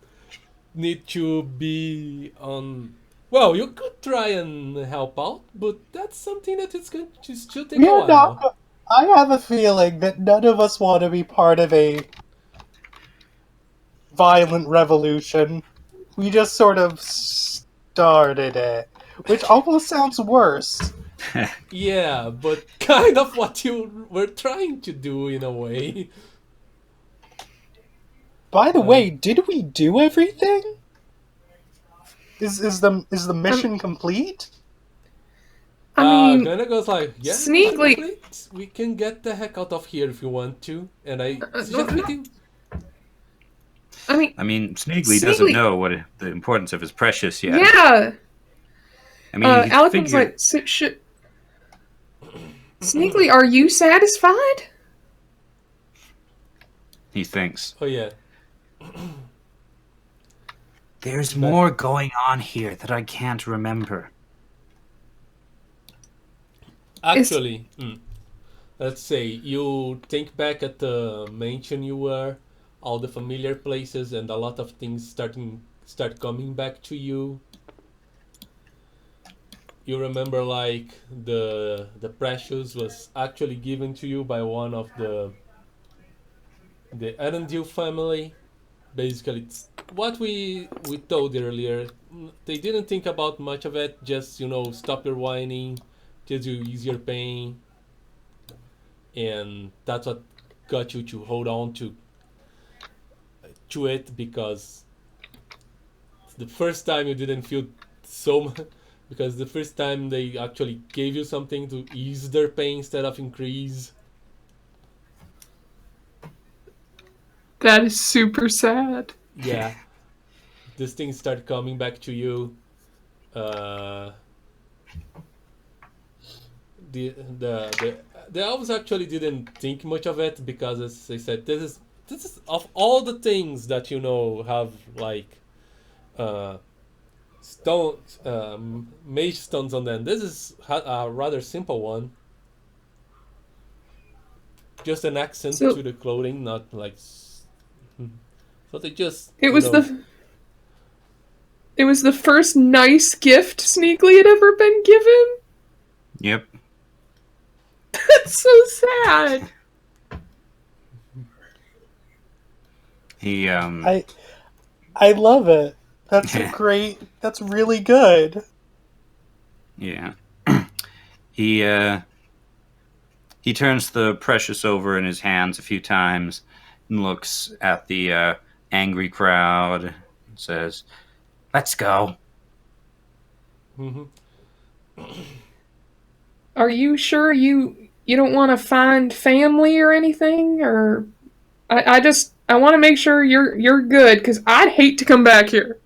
need to be on... Well, you could try and help out, but that's something that it's going to still take a while. I have a feeling that none of us want to be part of a violent revolution. We just sort of started it, which almost sounds worse. Yeah, but kind of what you were trying to do in a way. By the way, did we do everything? Is the mission complete? I mean, Gunna goes like, yeah, Sneegli. we can get the heck out of here if you want to, and I suggest we do. I mean, Sneegli doesn't know what the importance of his precious yet. Yeah. I mean, Aloquin's like, Sneegli, are you satisfied? He thinks. Oh yeah. There's more going on here that I can't remember. Actually, let's say you think back at the mansion you were, all the familiar places, and a lot of things start coming back to you. You remember like the precious was actually given to you by one of the Arundel family. Basically, it's what we told earlier. They didn't think about much of it. Just stop your whining, just you ease your pain, and that's what got you to hold on to it, because the first time you didn't feel so much, because the first time they actually gave you something to ease their pain instead of increase. That is super sad. Yeah. These things start coming back to you. The elves actually didn't think much of it, because, as I said, this is of all the things that have like stones, mage stones on them. This is a rather simple one. Just an accent to the clothing, not like. So they just. It was the first nice gift Sneegli had ever been given. Yep. That's so sad. He I love it. That's great. That's really good. Yeah. He turns the precious over in his hands a few times and looks at the angry crowd and says, "Let's go." Mm-hmm. Are you sure you don't want to find family or anything? Or I want to make sure you're good, because I'd hate to come back here.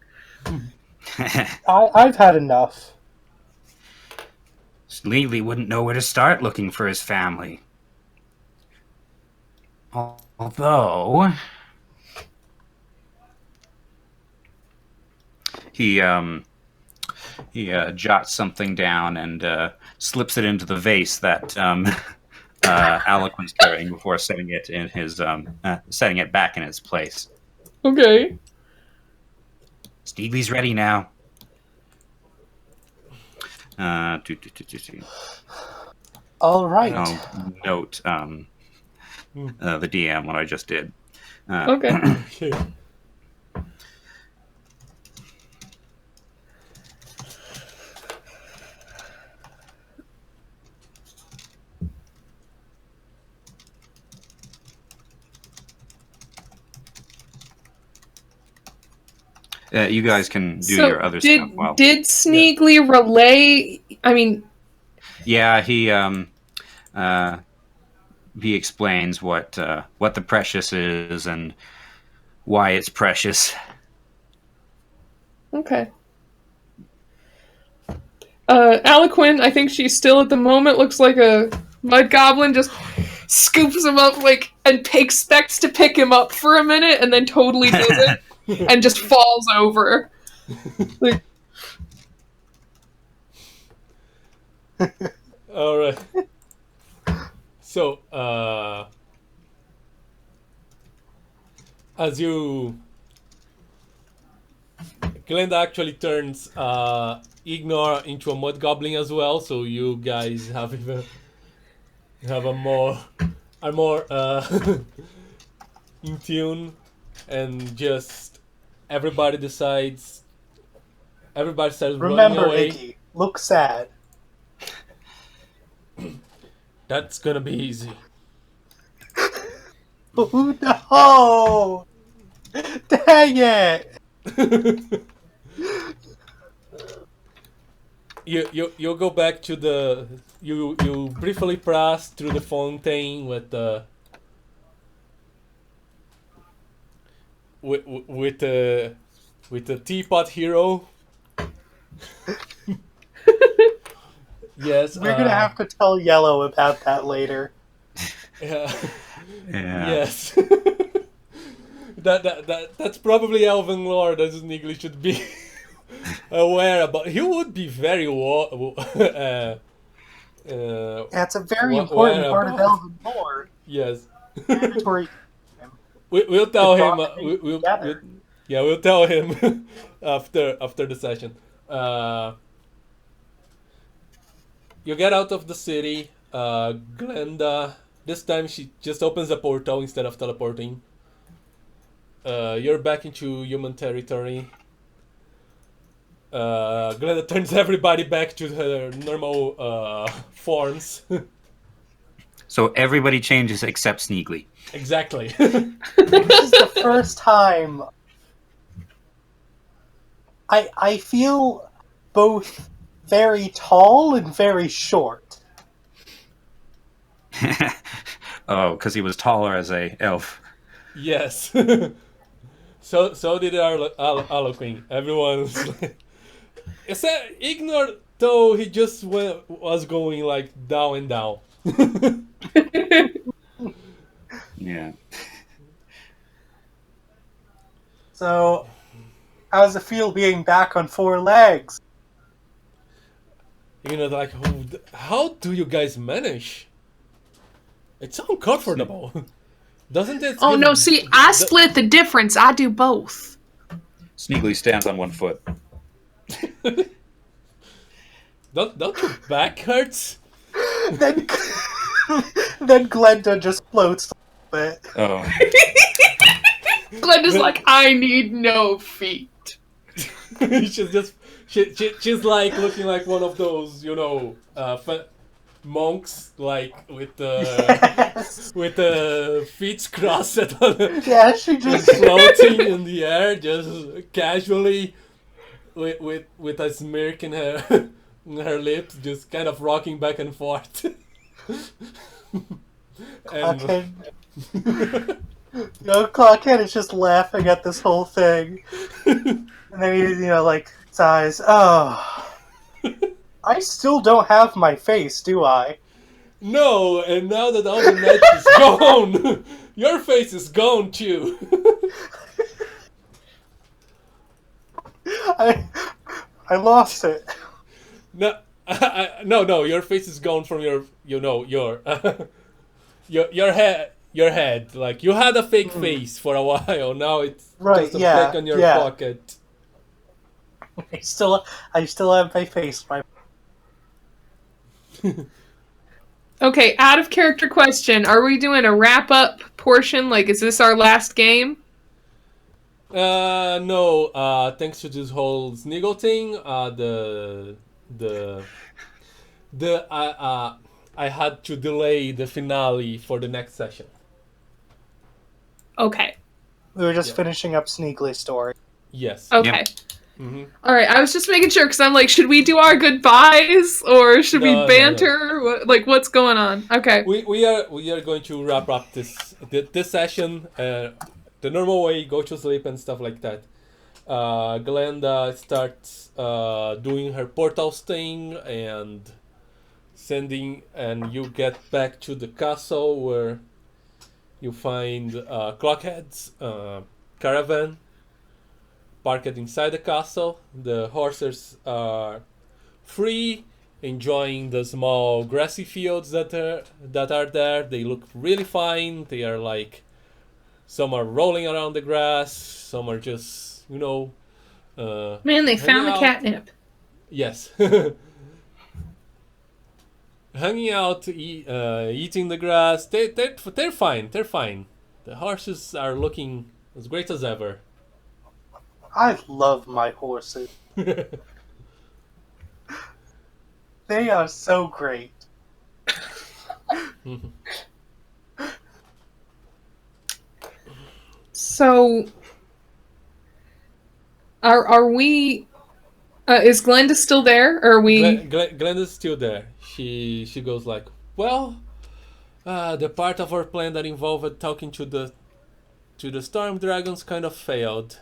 I've had enough. Sneegli wouldn't know where to start looking for his family. Although he jots something down and slips it into the vase that Aloquin's carrying before setting it in his setting it back in its place. Okay. Sneegli's ready now. All right. I'll note the DM what I just did. Okay. Okay. You guys can do your other stuff. Well, did Sneegli relay? I mean, yeah, he explains what the precious is and why it's precious. okay. Aloquin, I think she still at the moment looks like a mud goblin, just scoops him up and expects to pick him up for a minute and then totally doesn't and just falls over. Like, All right. So, as you, Glenda actually turns Ignore into a mud goblin as well. So you guys have a more in tune, and just everybody starts Remember, running away. Iggy, look sad. That's gonna be easy. Oh no! Dang it! You go back to the you briefly pass through the fountain with the with the teapot hero. Yes, We're gonna have to tell Yellow about that later. Yeah. Yeah. Yes. That's probably Elven lore that Sneegli should be aware about. He would be very That's a very What important part of about- Elven lore. yes. Mandatory. We'll tell him. brought things together. We'll tell him after the session. You get out of the city. Glenda. This time she just opens a portal instead of teleporting. You're back into human territory. Glenda turns everybody back to her normal forms. So everybody changes except Sneegli. Exactly. This is the first time I feel both very tall and very short. Oh, because he was taller as a elf. Yes. So did our Aloquin. Everyone's like, except Ignore, though he just was going like down and down. Yeah. So, how does it feel being back on four legs? Like, how do you guys manage? It's uncomfortable. Doesn't it? oh no, see, I split the difference. I do both. Sneegli stands on one foot. Don't your back hurts? Then, then Glenda just floats a little bit. Oh. Glenda's like, I need no feet. she's like looking like one of those, monks, like with the Yes. with the feet crossed Yeah, she just floating in the air, just casually, with a smirk in her lips, just kind of rocking back and forth. And Clockhead. Clockhead is just laughing at this whole thing. And then he, sighs, oh. I still don't have my face, do I? no, and now that all the magic is gone, your face is gone too. I I lost it. No, no. Your face is gone from your your head. Like you had a fake face for a while. Now it's Right, just a yeah, fleck on your yeah. pocket. I still have my face. Okay, out of character question. Are we doing a wrap up portion? Like, is this our last game? No. Thanks to this whole Sneegli thing, I had to delay the finale for the next session. Okay. We were just Yeah. finishing up Sneegli's story. Yes. Okay. Yep. Mm-hmm. All right. I was just making sure because I'm like, should we do our goodbyes or should we No. banter? Like, what's going on? Okay. We are going to wrap up this session the normal way, go to sleep and stuff like that. Glenda starts doing her portals thing and you get back to the castle where you find Clockhead's caravan parked inside the castle. The horses are free, enjoying the small grassy fields that are there. They look really fine. They are like, some are rolling around the grass, some are just, Man, they found the out. catnip. Yes. Hanging out, eating the grass. They're fine. They're fine. The horses are looking as great as ever. I love my horses. They are so great. So, are we? Is Glenda still there? Or are we? Glenda's still there. She goes like, well, the part of our plan that involved talking to the storm dragons kind of failed.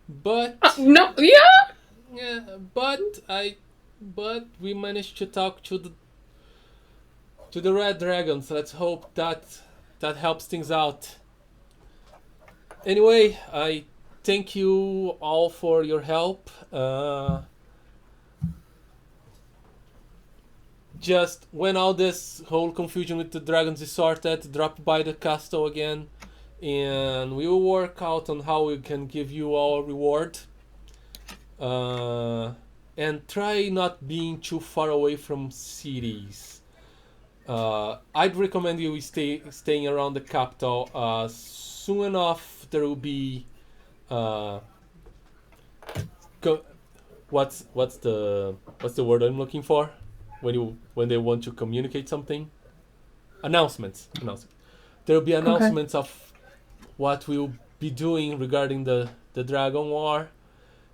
But No. Yeah. but we managed to talk to the red dragons. Let's hope that helps things out. Anyway, I thank you all for your help. Just when all this whole confusion with the dragons is sorted, drop by the castle again, and we will work out on how we can give you all a reward. And try not being too far away from cities. I'd recommend you staying around the capital. Soon enough, there will be what's the word I'm looking for when they want to communicate something? Announcements. There will be announcements of what we'll be doing regarding the dragon war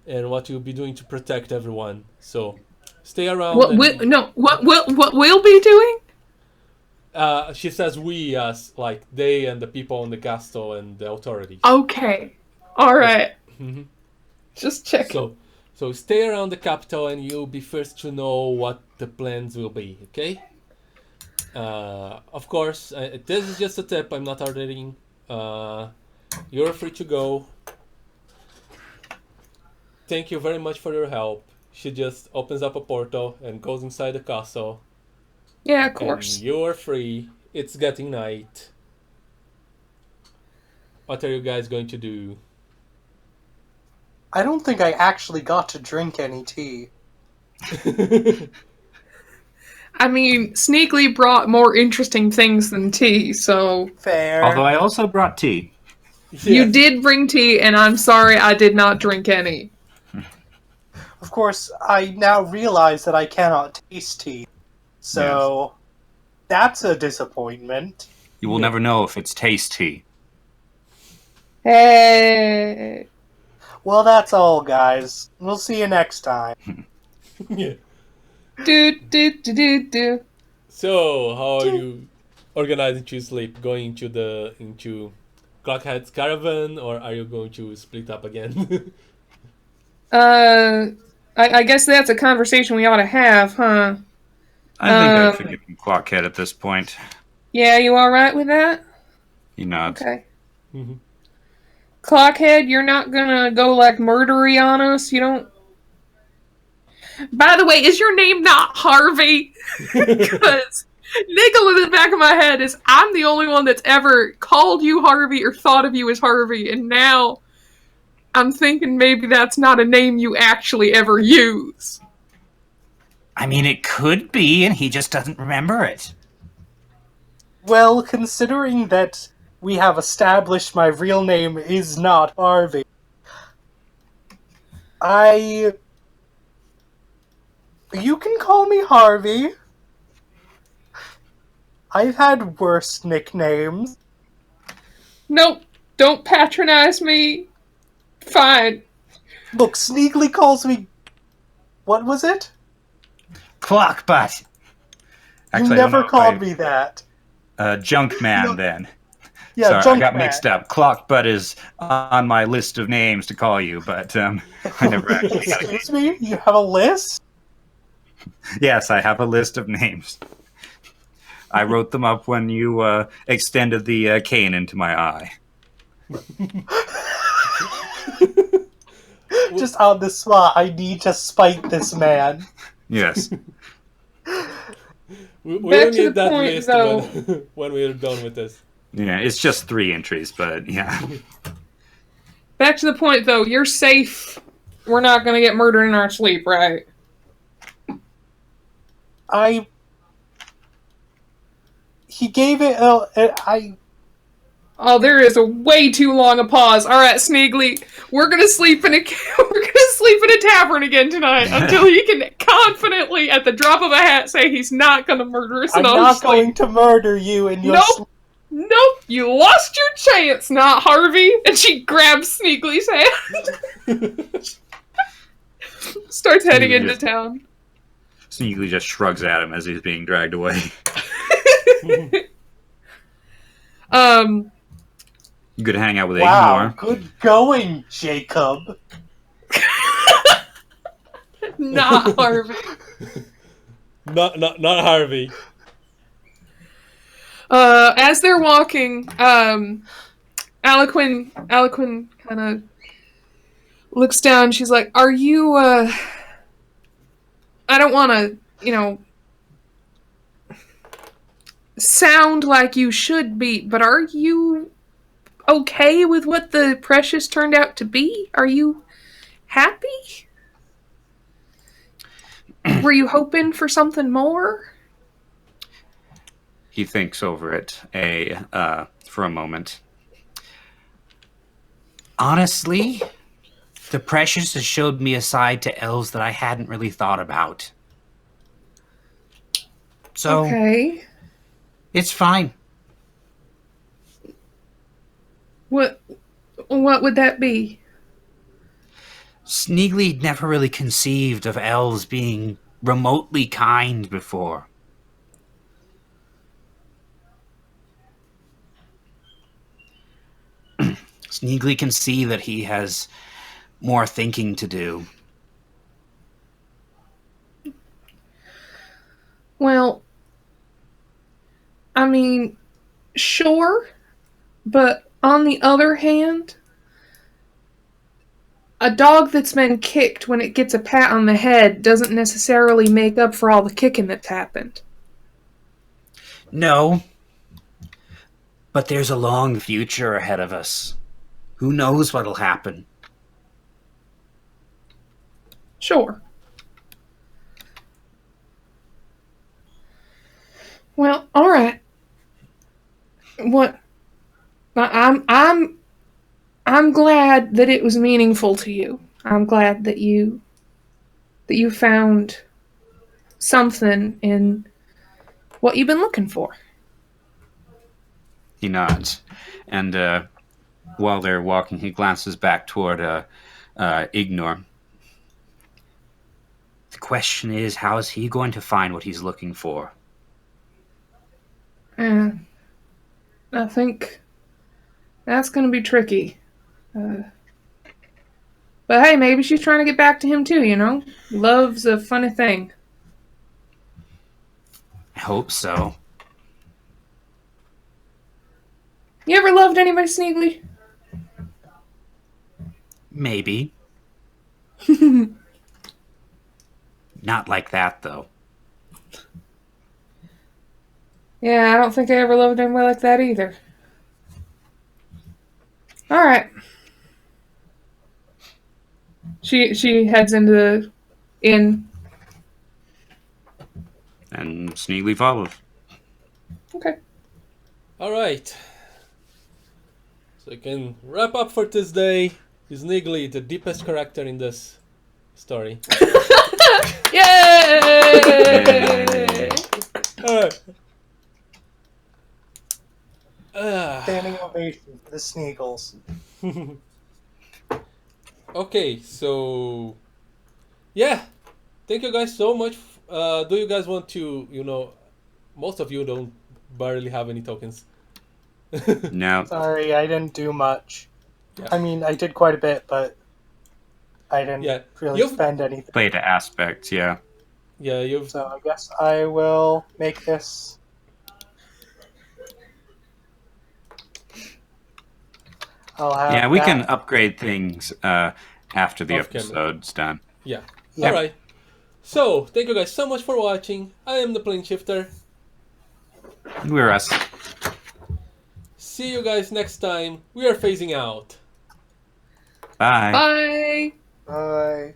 and what we'll be doing to protect everyone. So stay around. What we'll be doing? She says we, as like they and the people on the castle and the authorities. Okay. All right. Mm-hmm. Just check. So stay around the capital and you'll be first to know what the plans will be, okay? Of course, this is just a tip. I'm not ordering. You're free to go. Thank you very much for your help. She just opens up a portal and goes inside the castle. Yeah, of course. And you're free. It's getting night. What are you guys going to do? I don't think I actually got to drink any tea. I mean, Sneegli brought more interesting things than tea, so... Fair. Although I also brought tea. You did bring tea, and I'm sorry I did not drink any. Of course, I now realize that I cannot taste tea. So, that's a disappointment. You will never know if it's taste tea. Hey. Well, that's all, guys. We'll see you next time. Yeah. Do. So, how are you organizing to sleep? Going into Clockhead's caravan, or are you going to split up again? I guess that's a conversation we ought to have, huh? I think I've forgiven Clockhead at this point. Yeah, you alright with that? He nods. Okay. Mm-hmm. Clockhead, you're not gonna go like murdery on us? You don't... By the way, is your name not Harvey? Because nickel in the back of my head is I'm the only one that's ever called you Harvey or thought of you as Harvey, and now I'm thinking maybe that's not a name you actually ever use. I mean, it could be, and he just doesn't remember it. Well, considering that we have established my real name is not Harvey, you can call me Harvey. I've had worse nicknames. Nope, don't patronize me. Fine. Look, Sneegli calls me... What was it? Clockbutt. You never called me that. Junkman, then. Yeah, Sorry, I got Junkman. mixed up. Clockbutt is on my list of names to call you, but I never actually got it. Excuse me? You have a list? Yes, I have a list of names. I wrote them up when you extended the cane into my eye. Just on the spot, I need to spite this man. Yes. We Back will to need the that point, list though. when we're done with this. Yeah, it's just 3 entries, but yeah. Back to the point, though. You're safe. We're not going to get murdered in our sleep, right? He gave it... Oh, there is a way too long a pause. All right, Sneegli, we're gonna sleep in a tavern again tonight until he can confidently, at the drop of a hat, say he's not gonna murder us. I'm not going to murder you in your sleep. Nope, you lost your chance, not Harvey. And she grabs Sneegli's hand, starts heading into town. Sneegli just shrugs at him as he's being dragged away. You could hang out with Wow, Ignore. good going, Jacob. Not Harvey. Not Harvey. As they're walking, Aloquin kind of looks down. She's like, "Are you? I don't want to, sound like you should be, but are you okay with what the Precious turned out to be? Are you happy? Were you hoping for something more?" He thinks over it for a moment. Honestly, the Precious has showed me a side to elves that I hadn't really thought about. So, Okay. it's fine. What would that be? Sneegli never really conceived of elves being remotely kind before. Sneegli can see that he has more thinking to do. Well, I mean, sure, but on the other hand, a dog that's been kicked when it gets a pat on the head doesn't necessarily make up for all the kicking that's happened. No, but there's a long future ahead of us. Who knows what'll happen? Sure. Well, all right. What? I'm glad that it was meaningful to you. I'm glad that you found something in what you've been looking for. He nods, and while they're walking, he glances back toward Ignore. The question is, how is he going to find what he's looking for? I think that's going to be tricky. But hey, maybe she's trying to get back to him too, Love's a funny thing. I hope so. You ever loved anybody, Sneegli? Maybe. Not like that, though. Yeah, I don't think I ever loved anybody like that either. All right. She heads into the inn. And Sneegli follows. Okay. All right. So I can wrap up for this day. Is Sneegli the deepest character in this story? Yay! All right. Standing ovation for the Sneagles. Okay, so yeah, thank you guys so much. Do you guys want to, most of you don't barely have any tokens. No. Sorry, I didn't do much. Yeah. I mean, I did quite a bit, but I didn't really You've- spend anything. Play to aspects, yeah. Yeah, you've So I guess I will make this. I'll have Yeah, we that. can upgrade things after the Off camera. episode's done. yeah. Yeah. All right. So thank you guys so much for watching. I am the Plane Shifter. We're us. See you guys next time. We are phasing out. Bye. Bye. Bye.